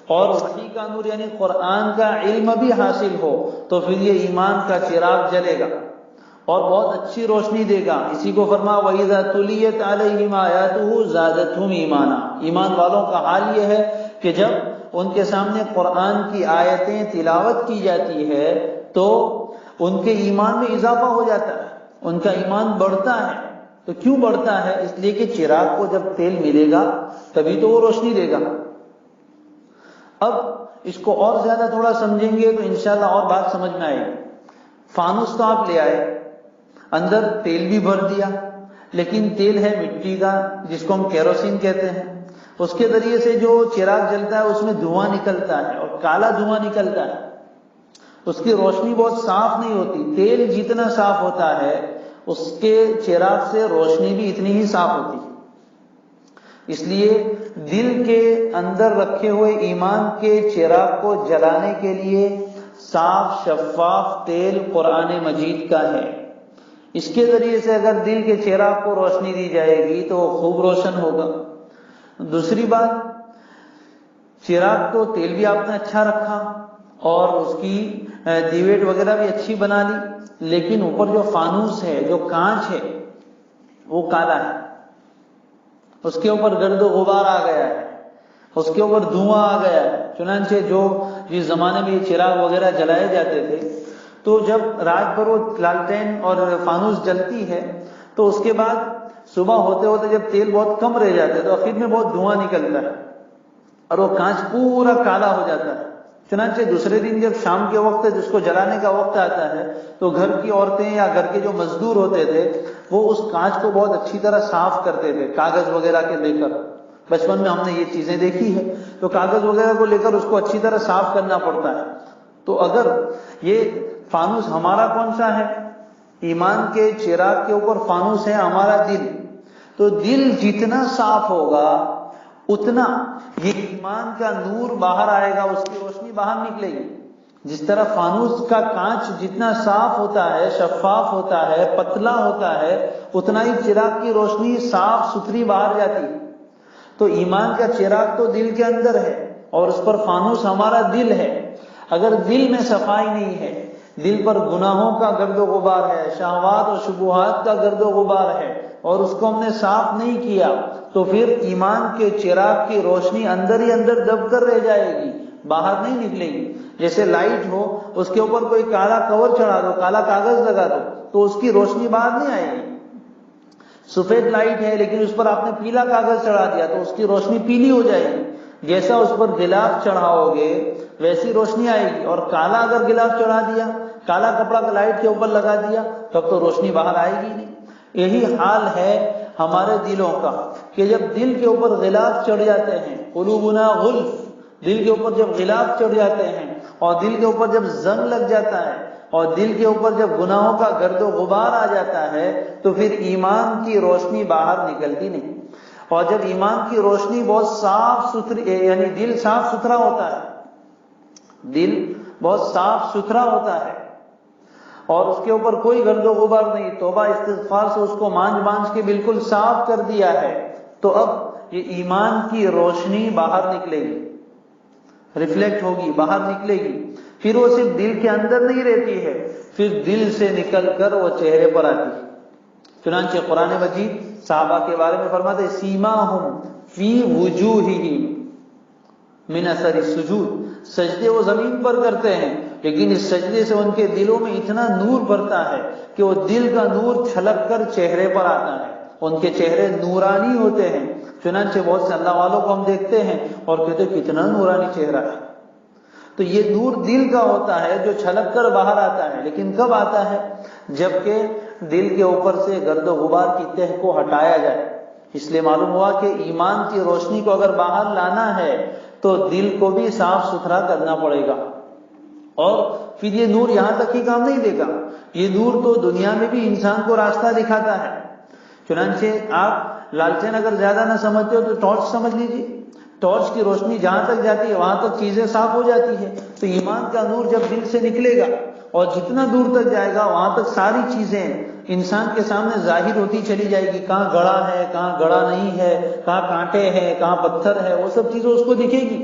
اور وحی کا نور یعنی قرآن کا علم بھی حاصل ہو، تو پھر یہ ایمان کا چراغ جلے گا اور بہت اچھی روشنی دے گا۔ اسی کو فرما وَإِذَا تُلِيَتْ عَلَيْهِمْ آيَاتُهُ زَادَتْهُمْ ایمانا۔ ایمان والوں کا حال یہ ہے کہ جب ان کے سامنے قرآن کی آیتیں تلاوت کی جاتی ہے تو ان کے ایمان میں اضافہ ہو جاتا ہے، ان کا ایمان بڑھتا ہے۔ تو کیوں بڑھتا ہے؟ اس لیے کہ چراغ کو جب تیل ملے گا تبھی تو وہ روشنی دے گا۔ اب اس کو اور زیادہ تھوڑا سمجھیں گے تو انشاءاللہ اور بات سمجھ میں آئے گی۔ فانوس تو آپ لے آئے، اندر تیل بھی بھر دیا، لیکن تیل ہے مٹی کا جس کو ہم کیروسین کہتے ہیں، اس کے ذریعے سے جو چراغ جلتا ہے اس میں دھواں نکلتا ہے اور کالا دھواں نکلتا ہے، اس کی روشنی بہت صاف نہیں ہوتی۔ تیل جتنا صاف ہوتا ہے اس کے چراغ سے روشنی بھی اتنی ہی صاف ہوتی ہے۔ اس لیے دل کے اندر رکھے ہوئے ایمان کے چراغ کو جلانے کے لیے صاف شفاف تیل قرآن مجید کا ہے۔ اس کے ذریعے سے اگر دل کے چراغ کو روشنی دی جائے گی تو وہ خوب روشن ہوگا۔ دوسری بات، چراغ تو تیل بھی آپ نے اچھا رکھا اور اس کی دیویٹ وغیرہ بھی اچھی بنا لی، لیکن اوپر جو فانوس ہے، جو کانچ ہے، وہ کالا ہے، اس کے اوپر گرد و غبار آ گیا ہے، اس کے اوپر دھواں آ گیا ہے۔ چنانچہ جو جس زمانے میں یہ چراغ وغیرہ جلائے جاتے تھے تو جب رات بھر وہ لالٹین اور فانوس جلتی ہے تو اس کے بعد صبح ہوتے ہوتے جب تیل بہت کم رہ جاتا ہے تو آخر میں بہت دھواں نکلتا ہے اور وہ کانچ پورا کالا ہو جاتا ہے۔ چنانچہ دوسرے دن جب شام کے وقت جس کو جلانے کا وقت آتا ہے تو گھر کی عورتیں یا گھر کے جو مزدور ہوتے تھے وہ اس کانچ کو بہت اچھی طرح صاف کرتے تھے کاغذ وغیرہ کے لے کر۔ بچپن میں ہم نے یہ چیزیں دیکھی ہے، تو کاغذ وغیرہ کو لے کر اس کو اچھی طرح صاف کرنا پڑتا ہے۔ تو اگر یہ فانوس ہمارا کون سا ہے؟ ایمان کے چراغ کے اوپر فانوس ہے ہمارا دل، تو دل جتنا صاف ہوگا اتنا یہ ایمان کا نور باہر آئے گا، اس کی روشنی باہر نکلے گی۔ جس طرح فانوس کا کانچ جتنا صاف ہوتا ہے، شفاف ہوتا ہے، پتلا ہوتا ہے، اتنا ہی چراغ کی روشنی صاف ستھری باہر جاتی ہے۔ تو ایمان کا چراغ تو دل کے اندر ہے اور اس پر فانوس ہمارا دل ہے۔ اگر دل میں صفائی نہیں ہے، دل پر گناہوں کا گرد و غبار ہے، شہوات اور شبہات کا گرد و غبار ہے اور اس کو ہم نے صاف نہیں کیا، تو پھر ایمان کے چراغ کی روشنی اندر ہی اندر دب کر رہ جائے گی، باہر نہیں نکلے گی۔ جیسے لائٹ ہو، اس کے اوپر کوئی کالا کور چڑھا دو، کالا کاغذ لگا دو تو اس کی روشنی باہر نہیں آئے گی۔ سفید لائٹ ہے لیکن اس پر آپ نے پیلا کاغذ چڑھا دیا تو اس کی روشنی پیلی ہو جائے گی۔ جیسا اس پر غلاف چڑھاؤ گے ویسی روشنی آئے گی، اور کالا اگر غلاف چڑھا دیا، کالا کپڑا لائٹ کے اوپر لگا دیا تب تو روشنی باہر آئے گی نہیں۔ یہی حال ہے ہمارے دلوں کا کہ جب دل کے اوپر غلاف چڑھ جاتے ہیں، قلوبنا غلف، دل کے اوپر جب غلاف چڑھ جاتے ہیں اور دل کے اوپر جب زنگ لگ جاتا ہے اور دل کے اوپر جب گناہوں کا گرد و غبار آ جاتا ہے تو پھر ایمان کی روشنی باہر نکلتی نہیں۔ اور جب ایمان کی روشنی بہت صاف ستھری، یعنی دل صاف ستھرا ہوتا ہے، دل بہت صاف ستھرا ہوتا ہے اور اس کے اوپر کوئی گرد و غبار نہیں، توبہ استغفار سے اس کو مانج کے بالکل صاف کر دیا ہے، تو اب یہ ایمان کی روشنی باہر نکلے گی، ریفلیکٹ ہوگی، باہر نکلے گی۔ پھر وہ صرف دل کے اندر نہیں رہتی ہے، پھر دل سے نکل کر وہ چہرے پر آتی ہے۔ چنانچہ قرآن مجید صحابہ کے بارے میں فرماتے سیماہم فی وجوہہم من اثر السجود، سجدے وہ زمین پر کرتے ہیں لیکن اس سجدے سے ان کے دلوں میں اتنا نور بھرتا ہے کہ وہ دل کا نور چھلک کر چہرے پر آتا ہے، ان کے چہرے نورانی ہوتے ہیں۔ چنانچہ بہت سے اللہ والوں کو ہم دیکھتے ہیں اور کہتے ہیں کتنا نورانی چہرہ ہے۔ تو یہ نور دل کا ہوتا ہے جو چھلک کر باہر آتا ہے، لیکن کب آتا ہے؟ جبکہ دل کے اوپر سے گرد و غبار کی تہ کو ہٹایا جائے۔ اس لیے معلوم ہوا کہ ایمان کی روشنی کو اگر باہر لانا ہے تو دل کو بھی صاف ستھرا کرنا پڑے گا۔ اور پھر یہ نور یہاں تک ہی کام نہیں دے گا، یہ نور تو دنیا میں بھی انسان کو راستہ دکھاتا ہے۔ چنانچہ آپ لالٹین اگر زیادہ نہ سمجھتے ہو تو ٹارچ سمجھ لیجیے، ٹارچ کی روشنی جہاں تک جاتی ہے وہاں تک چیزیں صاف ہو جاتی ہے۔ تو ایمان کا نور جب دل سے نکلے گا اور جتنا دور تک جائے گا وہاں تک ساری چیزیں انسان کے سامنے ظاہر ہوتی چلی جائے گی، کہاں گڑھا ہے، کہاں گڑھا نہیں ہے، کہاں کانٹے ہیں، کہاں پتھر ہے، وہ سب چیزیں اس کو دکھے گی،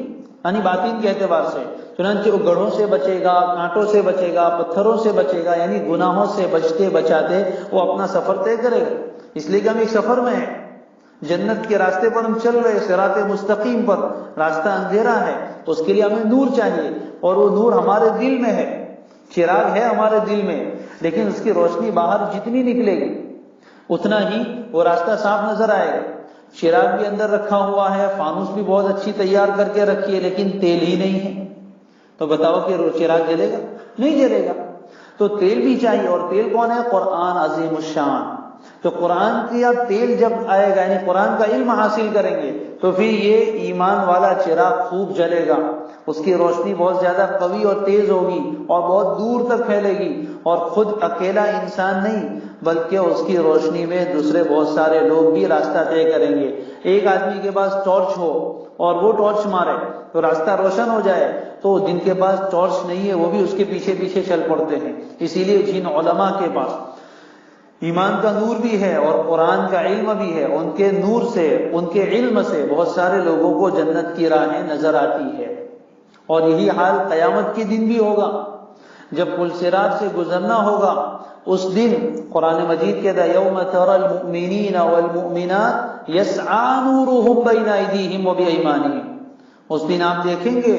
یعنی باطن کے اعتبار سے۔ چنانچہ وہ گڑھوں سے بچے گا، کانٹوں سے بچے گا، پتھروں سے بچے گا، یعنی گناہوں سے بچتے بچاتے وہ اپنا سفر طے کرے گا۔ اس لیے کہ ہم ایک سفر میں ہیں، جنت کے راستے پر ہم چل رہے، صراط مستقیم پر، راستہ اندھیرا ہے، اس کے لیے ہمیں نور چاہیے اور وہ نور ہمارے دل میں ہے۔ چراغ ہے ہمارے دل میں، لیکن اس کی روشنی باہر جتنی نکلے گی اتنا ہی وہ راستہ صاف نظر آئے گا۔ چراغ بھی اندر رکھا ہوا ہے، فانوس بھی بہت اچھی تیار کر کے رکھی ہے، لیکن تیل ہی نہیں ہے، تو بتاؤ کہ چراغ جلے گا؟ نہیں جلے گا۔ تو تیل بھی چاہیے، اور تیل کون ہے؟ قرآن عظیم الشان۔ تو قرآن کا تیل جب آئے گا، یعنی قرآن کا علم حاصل کریں گے، تو پھر یہ ایمان والا چراغ خوب جلے گا، اس کی روشنی بہت زیادہ قوی اور تیز ہوگی اور بہت دور تک پھیلے گی، اور خود اکیلا انسان نہیں بلکہ اس کی روشنی میں دوسرے بہت سارے لوگ بھی راستہ طے کریں گے۔ ایک آدمی کے پاس ٹارچ ہو اور وہ ٹارچ مارے تو راستہ روشن ہو جائے، تو جن کے پاس ٹارچ نہیں ہے وہ بھی اس کے پیچھے پیچھے چل پڑتے ہیں۔ اسی لیے جن علماء کے پاس ایمان کا نور بھی ہے اور قرآن کا علم بھی ہے، ان کے نور سے، ان کے علم سے بہت سارے لوگوں کو جنت کی راہیں نظر آتی ہے۔ اور یہی حال قیامت کے دن بھی ہوگا، جب پل صراط سے گزرنا ہوگا۔ اس دن قرآن مجید کہتا ہے یوم تری المؤمنین والمؤمنات یسعی نورہم بین ایدیہم وبایمانہم، اس دن آپ دیکھیں گے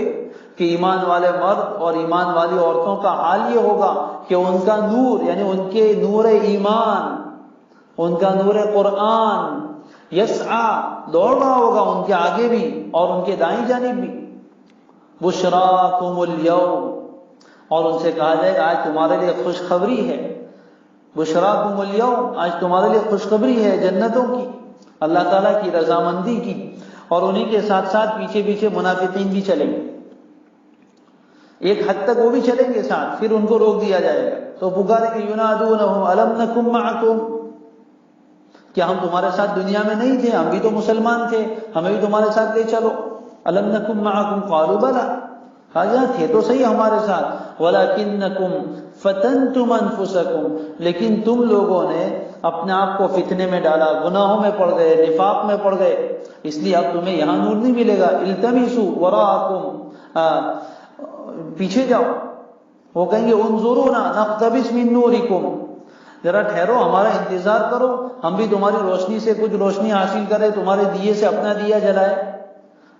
کہ ایمان والے مرد اور ایمان والی عورتوں کا حال یہ ہوگا کہ ان کا نور، یعنی ان کے نور ایمان، ان کا نور قرآن یسعی دوڑ رہا ہوگا ان کے آگے بھی اور ان کے دائیں جانب بھی۔ بشراکم اليوم، اور ان سے کہا جائے گا آج تمہارے لیے خوشخبری ہے، بشراکم اليوم، آج تمہارے لیے خوشخبری ہے جنتوں کی، اللہ تعالیٰ کی رضامندی کی۔ اور انہی کے ساتھ ساتھ پیچھے پیچھے منافقین بھی چلیں گے، ایک حد تک وہ بھی چلیں گے ساتھ، پھر ان کو روک دیا جائے گا تو پکارے کہ ینادونہم الم نکن معکم، کیا ہم تمہارے ساتھ دنیا میں نہیں تھے؟ ہم بھی تو مسلمان تھے، ہمیں بھی تمہارے ساتھ لے چلو۔ الم نکن معکم قالوا بلی، کہا جہاں تھے تو صحیح ہمارے ساتھ، ولکنکم فتنتم انفسکم، لیکن تم لوگوں نے اپنے آپ کو فتنے میں ڈالا، گناہوں میں پڑ گئے، نفاق میں پڑ گئے، اس لیے اب تمہیں یہاں نور نہیں ملے گا۔ التمسوا وراءکم، پیچھے جاؤ۔ وہ کہیں گے انظرونا نقتبس من نورکم، ذرا ٹھہرو، ہمارا انتظار کرو، ہم بھی تمہاری روشنی سے کچھ روشنی حاصل کریں، تمہارے دیے سے اپنا دیا جلائے۔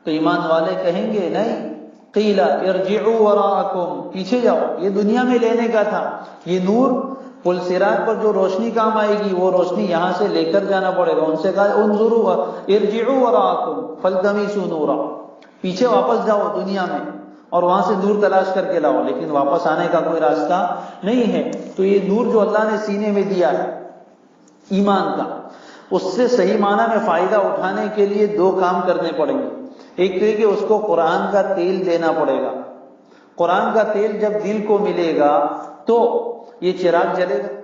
تو ایمان والے کہیں گے نہیں، قیل ارجعوا وراءکم، پیچھے جاؤ، یہ دنیا میں لینے کا تھا، یہ نور پل صراط پر جو روشنی کام آئے گی وہ روشنی یہاں سے لے کر جانا پڑے گا۔ ان سے کہا انظروا ارجعوا وراءکم فالتمسوا نورا، پیچھے واپس جاؤ دنیا میں اور وہاں سے نور تلاش کر کے لاؤ، لیکن واپس آنے کا کوئی راستہ نہیں ہے۔ تو یہ نور جو اللہ نے سینے میں دیا ہے ایمان کا، اس سے صحیح معنی میں فائدہ اٹھانے کے لیے دو کام کرنے پڑیں گے۔ ایک تو یہ کہ اس کو قرآن کا تیل دینا پڑے گا، قرآن کا تیل جب دل کو ملے گا تو یہ چراغ جلے گا۔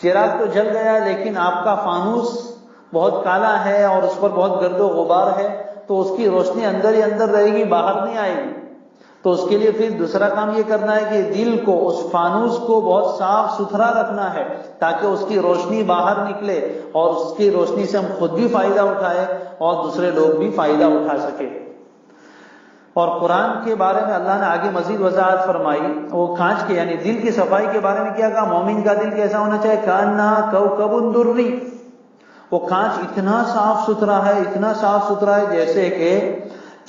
چراغ تو جل گیا لیکن آپ کا فانوس بہت کالا ہے اور اس پر بہت گرد و غبار ہے، تو اس کی روشنی اندر ہی اندر رہے گی، باہر نہیں آئے گی۔ تو اس کے لیے پھر دوسرا کام یہ کرنا ہے کہ دل کو، اس فانوس کو بہت صاف ستھرا رکھنا ہے تاکہ اس کی روشنی باہر نکلے اور اس کی روشنی سے ہم خود بھی فائدہ اٹھائے اور دوسرے لوگ بھی فائدہ اٹھا سکے۔ اور قرآن کے بارے میں اللہ نے آگے مزید وضاحت فرمائی، وہ کانچ کے یعنی دل کی صفائی کے بارے میں کیا کہا؟ مومن کا دل کیسا ہونا چاہیے؟ کأنہا کوکب دری، وہ کانچ اتنا صاف ستھرا ہے، اتنا صاف ستھرا ہے جیسے کہ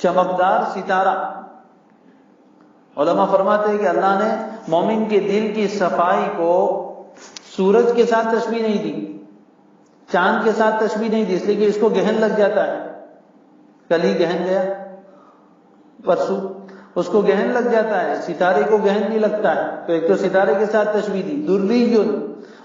چمکدار ستارہ۔ علماء فرماتے ہیں کہ اللہ نے مومن کے دل کی صفائی کو سورج کے ساتھ تشبیہ نہیں دی، چاند کے ساتھ تشبیہ نہیں دی، اس لیے کہ اس کو گہن لگ جاتا ہے، کل ہی گہن گیا، پرسوں اس کو گہن لگ جاتا ہے، ستارے کو گہن نہیں لگتا ہے، تو ایک تو ستارے کے ساتھ تشبیہ دی، دریٌ،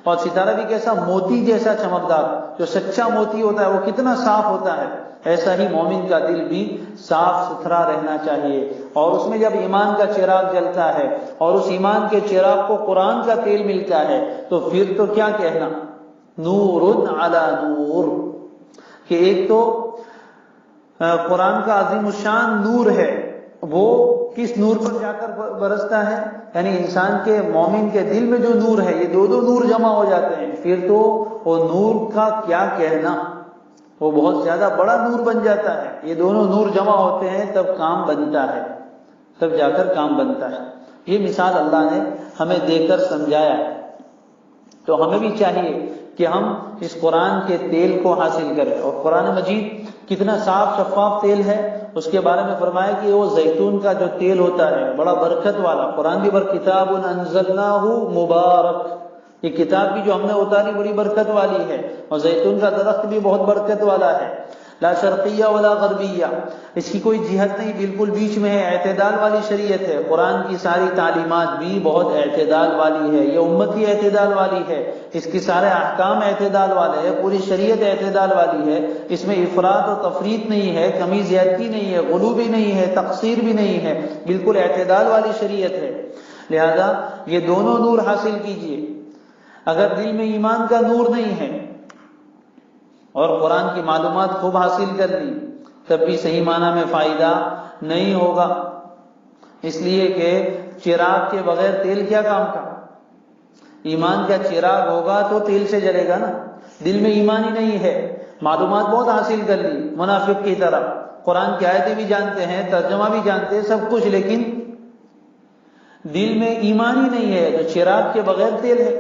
اور ستارہ بھی کیسا؟ موتی جیسا چمکدار، جو سچا موتی ہوتا ہے وہ کتنا صاف ہوتا ہے، ایسا ہی مومن کا دل بھی صاف ستھرا رہنا چاہیے۔ اور اس میں جب ایمان کا چراغ جلتا ہے اور اس ایمان کے چراغ کو قرآن کا تیل ملتا ہے تو پھر تو کیا کہنا، نور علی نور، کہ ایک تو قرآن کا عظیم الشان نور ہے، وہ کس نور پر جا کر برستا ہے؟ یعنی انسان کے، مومن کے دل میں جو نور ہے، یہ دو دو نور جمع ہو جاتے ہیں، پھر تو وہ نور کا کیا کہنا، وہ بہت زیادہ بڑا نور بن جاتا ہے۔ یہ دونوں نور جمع ہوتے ہیں تب کام بنتا ہے، تب جا کر کام بنتا ہے۔ یہ مثال اللہ نے ہمیں دے کر سمجھایا ہے، تو ہمیں بھی چاہیے کہ ہم اس قرآن کے تیل کو حاصل کریں۔ اور قرآن مجید کتنا صاف شفاف تیل ہے، اس کے بارے میں فرمایا کہ وہ زیتون کا جو تیل ہوتا ہے بڑا برکت والا، قرآن بھی کتاب انزلناہ مبارک، یہ کتاب بھی جو ہم نے اتاری بڑی برکت والی ہے، اور زیتون کا درخت بھی بہت برکت والا ہے، لا شرقیہ ولا غربیہ، اس کی کوئی جہت نہیں، بالکل بیچ میں ہے، اعتدال والی شریعت ہے، قرآن کی ساری تعلیمات بھی بہت اعتدال والی ہے، یہ امت کی اعتدال والی ہے، اس کی سارے احکام اعتدال والے ہیں، پوری شریعت اعتدال والی ہے، اس میں افراط و تفریط نہیں ہے، کمی زیادتی نہیں ہے، غلو بھی نہیں ہے، تقصیر بھی نہیں ہے، بالکل اعتدال والی شریعت ہے۔ لہذا یہ دونوں نور حاصل کیجئے۔ اگر دل میں ایمان کا نور نہیں ہے اور قرآن کی معلومات خوب حاصل کر لی، تب بھی صحیح معنی میں فائدہ نہیں ہوگا، اس لیے کہ چراغ کے بغیر تیل کیا کام کا؟ ایمان کا چراغ ہوگا تو تیل سے جلے گا نا۔ دل میں ایمان ہی نہیں ہے، معلومات بہت حاصل کر لی منافق کی طرح، قرآن کی آیتیں بھی جانتے ہیں، ترجمہ بھی جانتے ہیں، سب کچھ، لیکن دل میں ایمان ہی نہیں ہے تو چراغ کے بغیر تیل ہے۔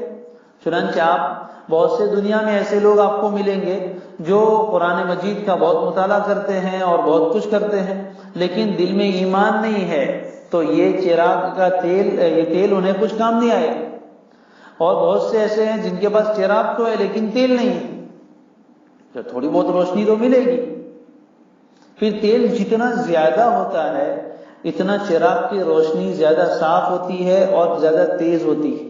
چنانچہ آپ بہت سے دنیا میں ایسے لوگ آپ کو ملیں گے جو قرآن مجید کا بہت مطالعہ کرتے ہیں اور بہت کچھ کرتے ہیں، لیکن دل میں ایمان نہیں ہے، تو یہ چراغ کا تیل، یہ تیل انہیں کچھ کام نہیں آئے۔ اور بہت سے ایسے ہیں جن کے پاس چراغ تو ہے لیکن تیل نہیں ہے، تو تھوڑی بہت روشنی تو ملے گی۔ پھر تیل جتنا زیادہ ہوتا ہے اتنا چراغ کی روشنی زیادہ صاف ہوتی ہے اور زیادہ تیز ہوتی ہے۔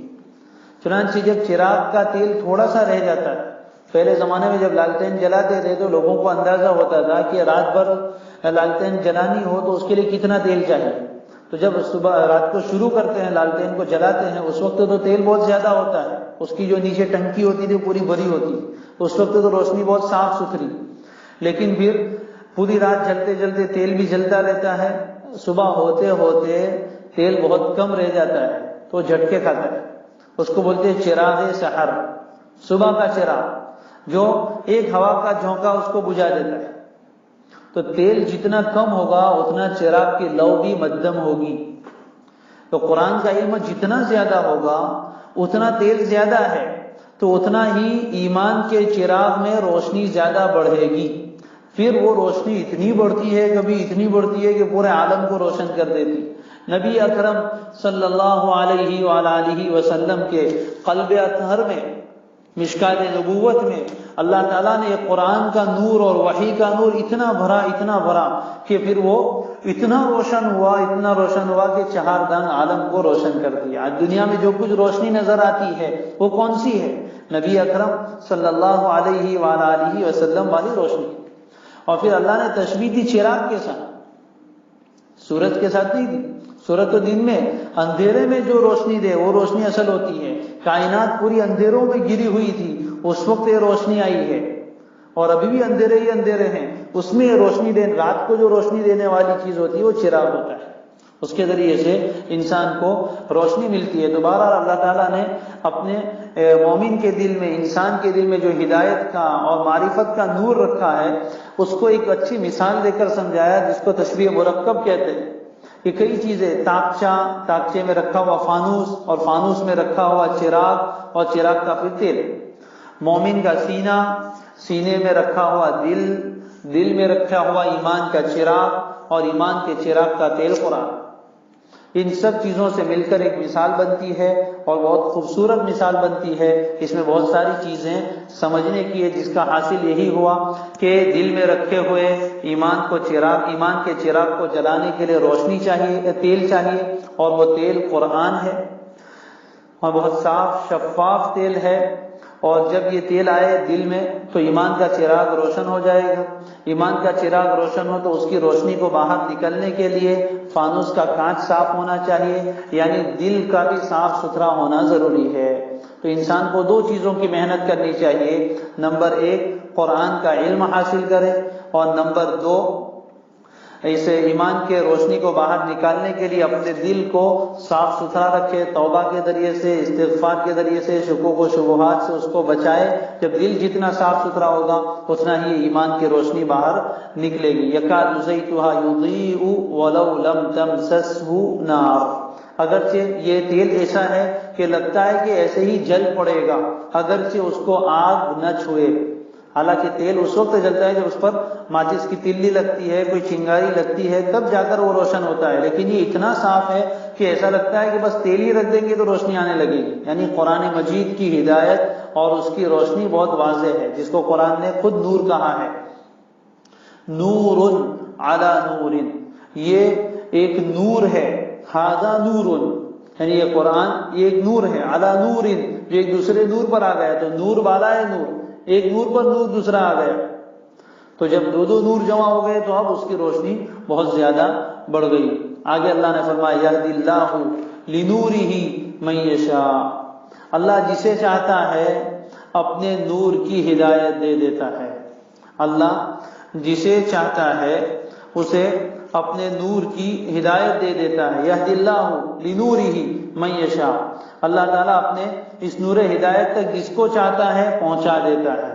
چنانچہ جب چراغ کا تیل تھوڑا سا رہ جاتا ہے، پہلے زمانے میں جب لالٹین جلاتے تھے تو لوگوں کو اندازہ ہوتا تھا کہ رات بھر لالٹین جلانی ہو تو اس کے لیے کتنا تیل چاہیے، تو جب صبح رات کو شروع کرتے ہیں لالٹین کو جلاتے ہیں اس وقت تو تیل بہت زیادہ ہوتا ہے، اس کی جو نیچے ٹنکی ہوتی تھی پوری بھری ہوتی، اس وقت تو روشنی بہت صاف ستھری، لیکن پھر پوری رات جلتے جلتے تیل بھی جلتا رہتا ہے، صبح ہوتے ہوتے تیل بہت کم رہ جاتا ہے تو جھٹکے کھاتا ہے، اس کو بولتے ہیں چراغ سحر، صبح کا چراغ جو ایک ہوا کا جھونکا اس کو بجھا دیتا ہے۔ تو تیل جتنا کم ہوگا اتنا چراغ کی لو بھی مدھم ہوگی، تو قرآن کا علم جتنا زیادہ ہوگا اتنا تیل زیادہ ہے تو اتنا ہی ایمان کے چراغ میں روشنی زیادہ بڑھے گی، پھر وہ روشنی اتنی بڑھتی ہے، کبھی اتنی بڑھتی ہے کہ پورے عالم کو روشن کر دیتی۔ نبی اکرم صلی اللہ علیہ وآلہ وسلم کے قلب اطہر میں، مشکات نبوت میں اللہ تعالیٰ نے قرآن کا نور اور وحی کا نور اتنا بھرا کہ پھر وہ اتنا روشن ہوا کہ چہار دانگ عالم کو روشن کر دیا۔ آج دنیا میں جو کچھ روشنی نظر آتی ہے وہ کون سی ہے؟ نبی اکرم صلی اللہ علیہ وآلہ وسلم والی روشنی۔ اور پھر اللہ نے تشبیہ دی چراغ کے ساتھ، سورج کے ساتھ نہیں دی۔ سورج تو دن میں اندھیرے میں جو روشنی دے وہ روشنی اصل ہوتی ہے، کائنات پوری اندھیروں میں گری ہوئی تھی، اس وقت یہ روشنی آئی ہے، اور ابھی بھی اندھیرے ہی اندھیرے ہیں، اس میں روشنی رات کو جو روشنی دینے والی چیز ہوتی ہے وہ چراغ ہوتا ہے، اس کے ذریعے سے انسان کو روشنی ملتی ہے۔ تو بہرحال اللہ تعالیٰ نے اپنے مومن کے دل میں، انسان کے دل میں جو ہدایت کا اور معرفت کا نور رکھا ہے اس کو ایک اچھی مثال دے کر سمجھایا، جس کو تشبیہ مرکب کہتے ہیں۔ کہ کئی چیزیں، تاکچے میں رکھا ہوا فانوس، اور فانوس میں رکھا ہوا چراغ، اور چراغ کا پھر تیل، مومن کا سینہ، سینے میں رکھا ہوا دل، دل میں رکھا ہوا ایمان کا چراغ، اور ایمان کے چراغ کا تیل قرآن۔ ان سب چیزوں سے مل کر ایک مثال بنتی ہے، اور بہت خوبصورت مثال بنتی ہے۔ اس میں بہت ساری چیزیں سمجھنے کی ہے، جس کا حاصل یہی ہوا کہ دل میں رکھے ہوئے ایمان کے چراغ کو جلانے کے لیے روشنی چاہیے، تیل چاہیے، اور وہ تیل قرآن ہے، اور بہت صاف شفاف تیل ہے۔ اور جب یہ تیل آئے دل میں تو ایمان کا چراغ روشن ہو جائے گا۔ ایمان کا چراغ روشن ہو تو اس کی روشنی کو باہر نکلنے کے لیے فانوس کا کانچ صاف ہونا چاہیے، یعنی دل کا بھی صاف ستھرا ہونا ضروری ہے۔ تو انسان کو دو چیزوں کی محنت کرنی چاہیے، نمبر 1 قرآن کا علم حاصل کرے، اور نمبر 2 اسے ایمان کے روشنی کو باہر نکالنے کے لیے اپنے دل کو صاف ستھرا رکھے، توبہ کے ذریعے سے، استغفار کے ذریعے سے، شکوک و شبہات سے اس کو بچائے۔ جب دل جتنا صاف ستھرا ہوگا اتنا ہی ایمان کی روشنی باہر نکلے گی۔ یکاد زیتھا یضیء ولو لم تمسسہ نار، اگرچہ یہ تیل ایسا ہے کہ لگتا ہے کہ ایسے ہی جل پڑے گا، اگرچہ اس کو آگ نہ چھوئے۔ حالانکہ تیل اس وقت جلتا ہے جب اس پر ماچس کی تلی لگتی ہے، کوئی چنگاری لگتی ہے، تب جا کر وہ روشن ہوتا ہے، لیکن یہ اتنا صاف ہے کہ ایسا لگتا ہے کہ بس تیل ہی رکھ دیں گے تو روشنی آنے لگے گی۔ یعنی قرآن مجید کی ہدایت اور اس کی روشنی بہت واضح ہے، جس کو قرآن نے خود نور کہا ہے، نور علی نور، یہ ایک نور ہے، ھذا نور، یعنی یہ قرآن یہ ایک نور ہے، علی نور، جو ایک دوسرے نور پر آ گیا، تو نور والا ہے نور، ایک نور پر نور دوسرا آ گیا، تو جب دو دو نور جمع ہو گئے تو اب اس کی روشنی بہت زیادہ بڑھ گئی۔ آگے اللہ نے فرمایا یہدی اللہ لنورہ من یشاء، اللہ جسے چاہتا ہے اپنے نور کی ہدایت دے دیتا ہے، اللہ جسے چاہتا ہے اسے اپنے نور کی ہدایت دے دیتا ہے۔ یہدی اللہ لنورہ من یشاء، اللہ تعالیٰ اپنے اس نور ہدایت تک جس کو چاہتا ہے پہنچا دیتا ہے۔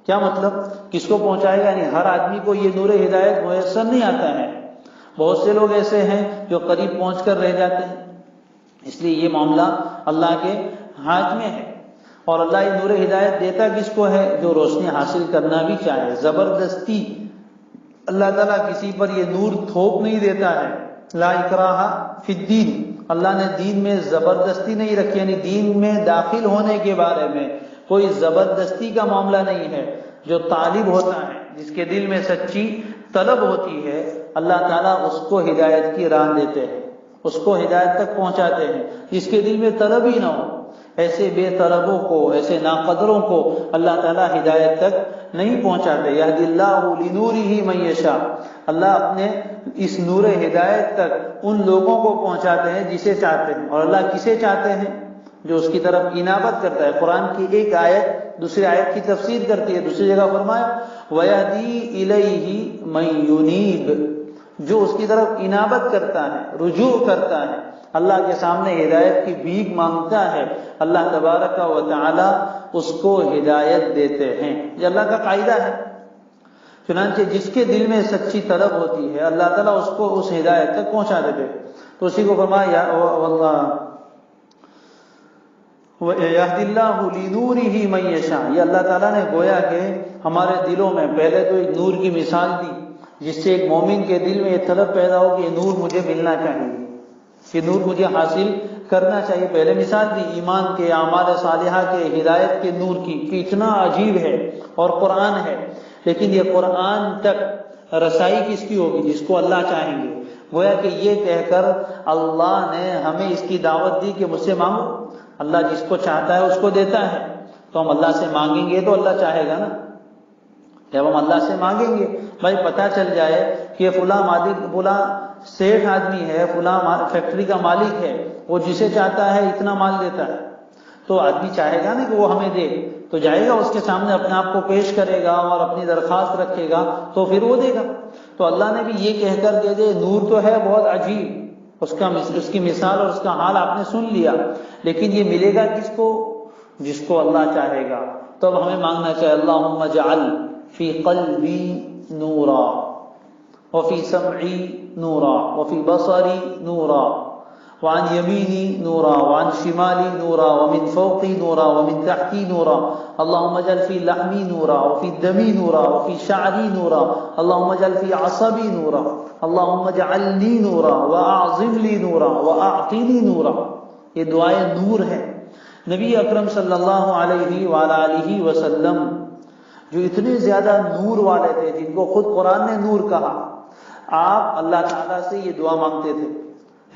کیا مطلب؟ کس کو پہنچائے گا؟ یعنی ہر آدمی کو یہ نور ہدایت میسر نہیں آتا ہے، بہت سے لوگ ایسے ہیں جو قریب پہنچ کر رہ جاتے ہیں، اس لیے یہ معاملہ اللہ کے ہاتھ میں ہے۔ اور اللہ یہ نور ہدایت دیتا کس کو ہے؟ جو روشنی حاصل کرنا بھی چاہے۔ زبردستی اللہ تعالیٰ کسی پر یہ نور تھوپ نہیں دیتا ہے، لا اکراہ فی الدین، اللہ نے دین میں زبردستی نہیں رکھی، یعنی دین میں داخل ہونے کے بارے میں کوئی زبردستی کا معاملہ نہیں ہے۔ جو طالب ہوتا ہے، جس کے دل میں سچی طلب ہوتی ہے، اللہ تعالیٰ اس کو ہدایت کی راہ دیتے ہیں، اس کو ہدایت تک پہنچاتے ہیں۔ جس کے دل میں طلب ہی نہ ہو، ایسے بے طلبوں کو، ایسے ناقدروں کو اللہ تعالیٰ ہدایت تک نہیں پہنچاتے۔ یہدی اللہ لنورہ من یشاء، اللہ اپنے اس نور ہدایت تک ان لوگوں کو پہنچاتے ہیں جسے چاہتے ہیں۔ اور اللہ کسے چاہتے ہیں؟ جو اس کی طرف انابت کرتا ہے۔ قرآن کی ایک آیت دوسری آیت کی تفسیر کرتی ہے، دوسری جگہ فرمایا وَيَهْدِي إِلَيْهِ مَن يُنِيبُ، جو اس کی طرف انابت کرتا ہے، رجوع کرتا ہے، اللہ کے سامنے ہدایت کی بھیک مانگتا ہے، اللہ تبارک و تعالی اس کو ہدایت دیتے ہیں۔ یہ اللہ کا قاعدہ ہے۔ چنانچہ جس کے دل میں سچی طلب ہوتی ہے، اللہ تعالیٰ اس کو اس ہدایت تک پہنچا دیتے ہیں۔ تو اسی کو فرمایا یہدی اللہ لنورہ من یشاء، یہ اللہ تعالیٰ نے گویا کہ ہمارے دلوں میں پہلے تو ایک نور کی مثال دی، جس سے ایک مومن کے دل میں یہ طلب پیدا ہو کہ یہ نور مجھے ملنا چاہیے، یہ نور مجھے حاصل کرنا چاہیے۔ پہلے مثال دی ایمان کے، اعمال صالحہ کے، ہدایت کے نور کی، کہ اتنا عجیب ہے اور قرآن ہے، لیکن یہ قرآن تک رسائی کس کی ہوگی؟ جس کو اللہ چاہیں گے۔ گویا کہ یہ کہہ کر اللہ نے ہمیں اس کی دعوت دی کہ مجھ سے مانگو، اللہ جس کو چاہتا ہے اس کو دیتا ہے، تو ہم اللہ سے مانگیں گے تو اللہ چاہے گا نا۔ جب ہم اللہ سے مانگیں گے، بھائی پتہ چل جائے کہ فلاں مالک، فلاں سیٹھ آدمی ہے، فلاں فیکٹری کا مالک ہے، وہ جسے چاہتا ہے اتنا مال دیتا ہے، تو آدمی چاہے گا نا کہ وہ ہمیں دے، تو جائے گا اس کے سامنے اپنے آپ کو پیش کرے گا اور اپنی درخواست رکھے گا، تو پھر وہ دے گا۔ تو اللہ نے بھی یہ کہہ کر دے دے، نور تو ہے بہت عجیب، اس کی مثال اور اس کا حال آپ نے سن لیا، لیکن یہ ملے گا کس کو؟ جس کو اللہ چاہے گا۔ تو اب ہمیں مانگنا چاہیے اللہم اجعل فی قلبی نورا وفی سمعی نورا وفی بصری نورا وعن یمینی نورا وعن شمالی نورا ومن فوقی نورا ومن تحتی نورا اللہم اجعل فی لحمی نورا وفی دمی نورا وفی شعری نورا اللہم اجعل فی عصبی نورا اللہم اجعلنی نورا واعظم لی نورا واعطینی نورا۔ یہ دعائیں نور ہے۔ نبی اکرم صلی اللہ علیہ وآلہ وسلم جو اتنے زیادہ نور والے تھے، جن کو خود قرآن نے نور کہا، آپ اللہ تعالیٰ سے یہ دعا مانگتے تھے۔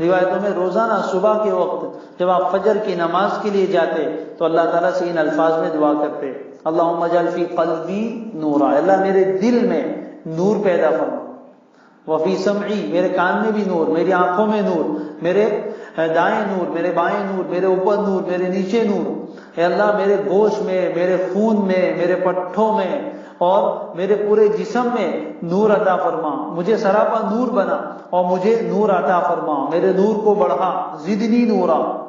روایتوں میں روزانہ صبح کے وقت جب آپ فجر کی نماز کے لیے جاتے تو اللہ تعالیٰ سے ان الفاظ میں دعا کرتے، اللہم اجعل فی قلبی نورا، اللہ میرے دل میں نور پیدا فرما، وفی سمعی، میرے کان میں بھی نور، میری آنکھوں میں نور، میرے دائیں نور، میرے بائیں نور، میرے اوپر نور، میرے نیچے نور، اے اللہ میرے گوشت میں، میرے خون میں، میرے پٹھوں میں اور میرے پورے جسم میں نور عطا فرما، مجھے سراپا نور بنا اور مجھے نور عطا فرما، میرے نور کو بڑھا، زدنی نورا،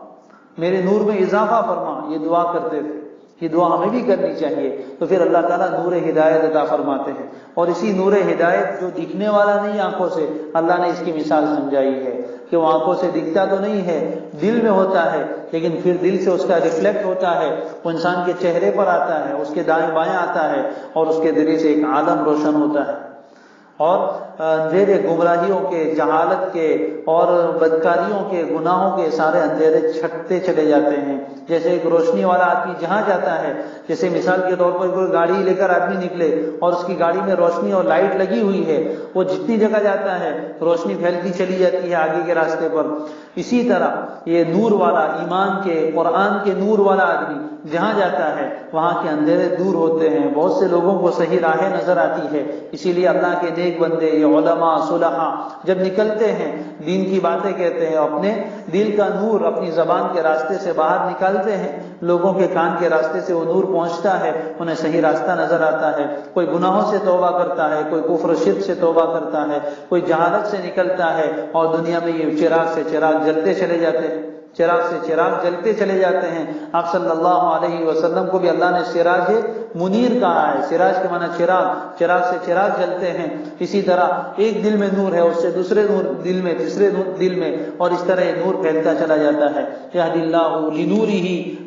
میرے نور میں اضافہ فرما۔ یہ دعا کرتے تھے، یہ دعا ہمیں بھی کرنی چاہیے، تو پھر اللہ تعالیٰ نور ہدایت عطا فرماتے ہیں۔ اور اسی نور ہدایت جو دکھنے والا نہیں آنکھوں سے، اللہ نے اس کی مثال سمجھائی ہے، کہ وہ آنکھوں سے دکھتا تو نہیں ہے، دل میں ہوتا ہے، لیکن پھر دل سے اس کا ریفلیکٹ ہوتا ہے، وہ انسان کے چہرے پر آتا ہے، اس کے دائیں بائیں آتا ہے، اور اس کے ذریعے سے ایک عالم روشن ہوتا ہے، اور اندھیرے گمراہیوں کے، جہالت کے اور بدکاریوں کے، گناہوں کے سارے اندھیرے چھٹتے چلے جاتے ہیں۔ جیسے ایک روشنی والا آدمی جہاں جاتا ہے، جیسے مثال کے طور پر کوئی گاڑی لے کر آدمی نکلے اور اس کی گاڑی میں روشنی اور لائٹ لگی ہوئی ہے، وہ جتنی جگہ جاتا ہے روشنی پھیلتی چلی جاتی ہے آگے کے راستے پر۔ اسی طرح یہ نور والا، ایمان کے، قرآن کے نور والا آدمی جہاں جاتا ہے وہاں کے اندھیرے دور ہوتے ہیں، بہت سے لوگوں کو صحیح راہیں نظر آتی ہے۔ اسی لیے اللہ کے نیک بندے، یہ علماء صلحاء جب نکلتے ہیں، دین کی باتیں کہتے ہیں، اپنے دل کا نور اپنی زبان کے راستے سے باہر نکالتے ہیں، لوگوں کے کان کے راستے سے وہ نور پہنچتا ہے، انہیں صحیح راستہ نظر آتا ہے۔ کوئی گناہوں سے توبہ کرتا ہے، کوئی کفر و شرک سے توبہ کرتا ہے، کوئی جہالت سے نکلتا ہے، اور دنیا میں یہ چراغ سے چراغ جلتے چلے جاتے ہیں، چراغ سے چراغ جلتے چلے جاتے ہیں۔ آپ صلی اللہ علیہ وسلم کو بھی اللہ نے سراج منیر کہا ہے، سراج کے معنی چراغ، چراغ سے چراغ جلتے ہیں۔ اسی طرح ایک دل میں نور ہے، اس سے دوسرے نور دل میں، تیسرے دل میں، اور اس طرح یہ نور پھیلتا چلا جاتا ہے۔ یہدی اللہ لنورہ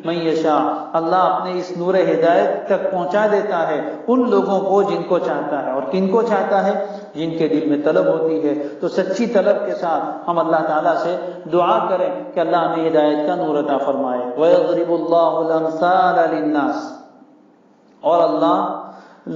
من یشاء، اللہ اپنے اس نور ہدایت تک پہنچا دیتا ہے ان لوگوں کو جن کو چاہتا ہے، اور کن کو چاہتا ہے؟ جن کے دل میں طلب ہوتی ہے۔ تو سچی طلب کے ساتھ ہم اللہ تعالیٰ سے دعا کریں کہ اللہ ہمیں ہدایت کا نور عطا فرمائے۔ وَيَضْرِبُ اللَّهُ الْأَمْثَالَ لِلنَّاسِ، اور اللہ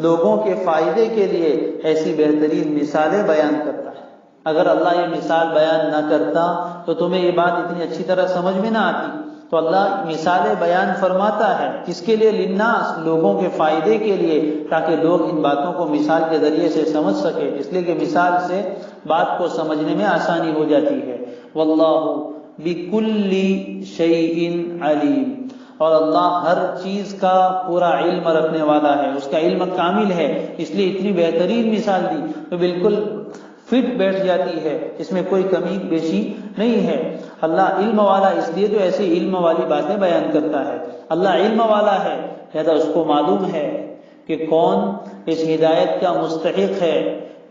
لوگوں کے فائدے کے لیے ایسی بہترین مثالیں بیان کرتا ہے۔ اگر اللہ یہ مثال بیان نہ کرتا تو تمہیں یہ بات اتنی اچھی طرح سمجھ میں نہ آتی۔ تو اللہ مثالیں بیان فرماتا ہے، کس کے لیے؟ للناس، لوگوں کے فائدے کے لیے، تاکہ لوگ ان باتوں کو مثال کے ذریعے سے سمجھ سکے، اس لیے کہ مثال سے بات کو سمجھنے میں آسانی ہو جاتی ہے۔ واللہ بکل شیء علیم، اور اللہ ہر چیز کا پورا علم رکھنے والا ہے، اس کا علم کامل ہے، اس لیے اتنی بہترین مثال دی تو بالکل فٹ بیٹھ جاتی ہے، اس میں کوئی کمی بیشی نہیں ہے۔ اللہ علم والا اس لیے تو ایسی علم والی باتیں بیان کرتا ہے۔ اللہ علم والا ہے، لہذا اس کو معلوم ہے کہ کون اس ہدایت کا مستحق ہے،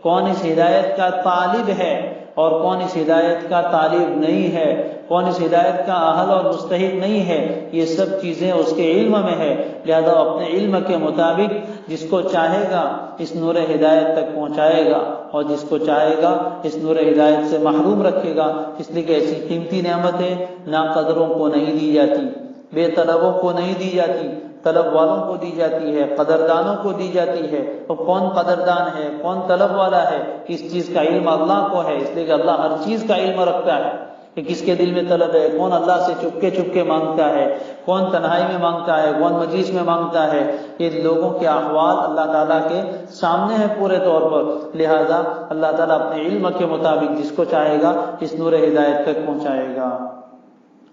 کون اس ہدایت کا طالب ہے، اور کون اس ہدایت کا طالب نہیں ہے، کون اس ہدایت کا اہل اور مستحق نہیں ہے۔ یہ سب چیزیں اس کے علم میں ہے، لہذا اپنے علم کے مطابق جس کو چاہے گا اس نور ہدایت تک پہنچائے گا، اور جس کو چاہے گا اس نور ہدایت سے محروم رکھے گا۔ اس لیے کہ ایسی قیمتی نعمتیں ناقدروں کو نہیں دی جاتی، بے طلبوں کو نہیں دی جاتی، طلب والوں کو دی جاتی ہے، قدردانوں کو دی جاتی ہے۔ اور کون قدردان ہے، کون طلب والا ہے، اس چیز کا علم اللہ کو ہے، اس لیے کہ اللہ ہر چیز کا علم رکھتا ہے کہ کس کے دل میں طلب ہے، کون اللہ سے چپکے کے مانگتا ہے، کون تنہائی میں مانگتا ہے، کون مجلس میں مانگتا ہے۔ یہ لوگوں کے احوال اللہ تعالیٰ کے سامنے ہیں پورے طور پر، لہذا اللہ تعالیٰ اپنے علم کے مطابق جس کو چاہے گا اس نور ہدایت تک پہنچائے گا۔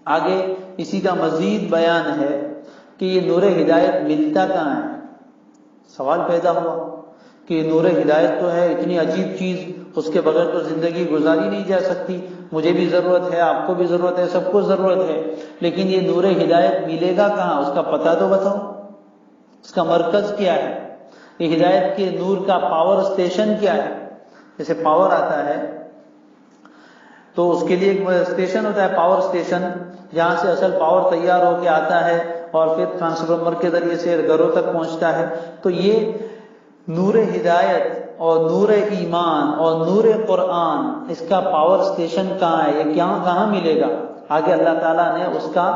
آگے اسی کا مزید بیان ہے کہ یہ نور ہدایت ملتا کہاں ہے۔ سوال پیدا ہوا کہ یہ نور ہدایت تو ہے اتنی عجیب چیز، اس کے بغیر تو زندگی گزاری نہیں جا سکتی، مجھے بھی ضرورت ہے، آپ کو بھی ضرورت ہے، سب کو ضرورت ہے، لیکن یہ نور ہدایت ملے گا کہاں؟ اس کا پتہ تو بتاؤ، اس کا مرکز کیا ہے؟ یہ ہدایت کے نور کا پاور اسٹیشن کیا ہے؟ جیسے پاور آتا ہے تو اس کے لیے ایک اسٹیشن ہوتا ہے، پاور اسٹیشن، جہاں سے اصل پاور تیار ہو کے آتا ہے اور پھر ٹرانسفارمر کے ذریعے سے گھروں تک پہنچتا ہے۔ تو یہ نور ہدایت اور نور ایمان اور نور قرآن، اس کا پاور اسٹیشن کہاں ہے، یہ کہاں ملے گا؟ آگے اللہ تعالیٰ نے اس کا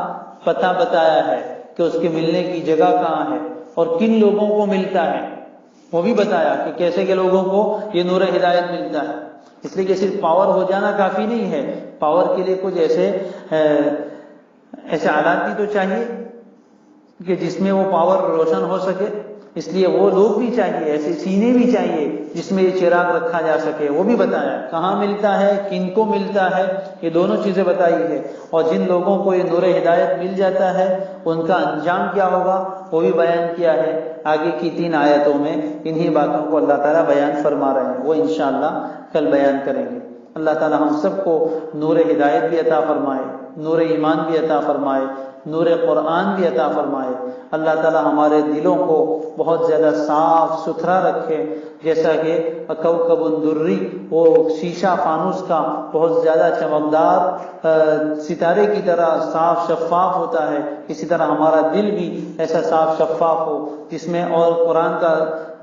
پتہ بتایا ہے کہ اس کے ملنے کی جگہ کہاں ہے اور کن لوگوں کو ملتا ہے، وہ بھی بتایا کہ کیسے کے لوگوں کو یہ نور ہدایت ملتا ہے۔ اس لیے کہ صرف پاور ہو جانا کافی نہیں ہے، پاور کے لیے کچھ ایسے آلات بھی تو چاہیے کہ جس میں وہ پاور روشن ہو سکے، اس لیے وہ لوگ بھی چاہیے، ایسے سینے بھی چاہیے جس میں یہ چراغ رکھا جا سکے، وہ بھی بتایا کہاں ملتا ہے، کن کو ملتا ہے، یہ دونوں چیزیں بتائی ہے۔ اور جن لوگوں کو یہ نور ہدایت مل جاتا ہے ان کا انجام کیا ہوگا وہ بھی بیان کیا ہے۔ آگے کی 3 آیتوں میں انہی باتوں کو اللہ تعالیٰ بیان فرما رہے ہیں، وہ انشاءاللہ کل بیان کریں گے۔ اللہ تعالیٰ ہم سب کو نور ہدایت بھی عطا فرمائے، نور ایمان بھی عطا فرمائے، نور قرآن بھی عطا فرمائے۔ اللہ تعالی ہمارے دلوں کو بہت زیادہ صاف ستھرا رکھے، جیسا کہ کوكب دری وہ شیشہ فانوس کا بہت زیادہ چمکدار ستارے کی طرح صاف شفاف ہوتا ہے، اسی طرح ہمارا دل بھی ایسا صاف شفاف ہو جس میں اور قرآن کا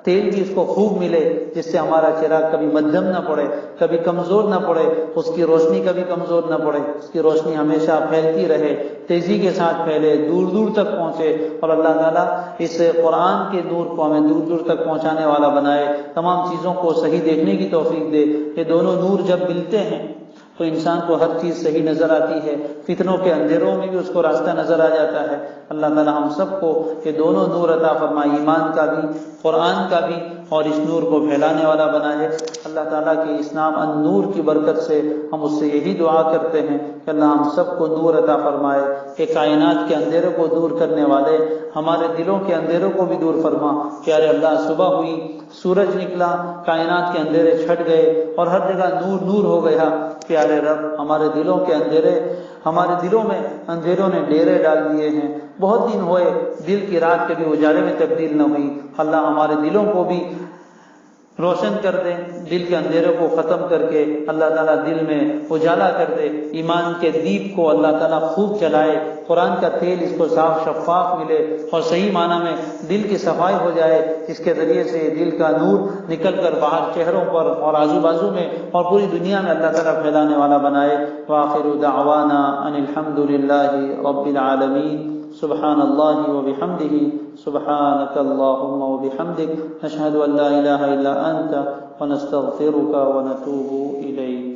تیل بھی اس کو خوب ملے، جس سے ہمارا چراغ کبھی مدھم نہ پڑے، کبھی کمزور نہ پڑے، اس کی روشنی کبھی کمزور نہ پڑے، اس کی روشنی ہمیشہ پھیلتی رہے، تیزی کے ساتھ پھیلے، دور دور تک پہنچے، اور اللہ تعالیٰ اس قرآن کے نور کو ہمیں دور دور تک پہنچانے والا بنائے، تمام چیزوں کو صحیح دیکھنے کی توفیق دے۔ یہ دونوں نور جب ملتے ہیں تو انسان کو ہر چیز صحیح نظر آتی ہے، فتنوں کے اندھیروں میں بھی اس کو راستہ نظر آ جاتا ہے۔ اللہ تعالی ہم سب کو یہ دونوں نور عطا فرمائے، ایمان کا بھی، قرآن کا بھی، اور اس نور کو پھیلانے والا بنائے۔ اللہ تعالیٰ کے اس نام النور کی برکت سے ہم اس سے یہی دعا کرتے ہیں کہ اللہ ہم سب کو نور عطا فرمائے، کہ کائنات کے اندھیروں کو دور کرنے والے ہمارے دلوں کے اندھیروں کو بھی دور فرما۔ پیارے اللہ، صبح ہوئی، سورج نکلا، کائنات کے اندھیرے چھٹ گئے اور ہر جگہ نور نور ہو گیا۔ پیارے رب، ہمارے دلوں کے اندھیرے، ہمارے دلوں میں اندھیروں نے ڈیرے ڈال دیے ہیں، بہت دن ہوئے دل کی رات کبھی اجالے میں تبدیل نہ ہوئی۔ اللہ ہمارے دلوں کو بھی روشن کر دے، دل کے اندھیروں کو ختم کر کے اللہ تعالیٰ دل میں اجالا کر دے، ایمان کے دیپ کو اللہ تعالیٰ خوب جلائے، قرآن کا تیل اس کو صاف شفاف ملے اور صحیح معنی میں دل کی صفائی ہو جائے، جس کے ذریعے سے دل کا نور نکل کر باہر چہروں پر اور آزو بازو میں اور پوری دنیا میں اللہ تعالیٰ پھیلانے والا بنائے۔ وآخر دعوانا ان الحمد للہ رب العالمین۔ سبحان اللہ وبحمدہ، سبحانک اللہم وبحمدک، نشہد ان لا الہ الا انت ونستغفرک ونتوب الیک۔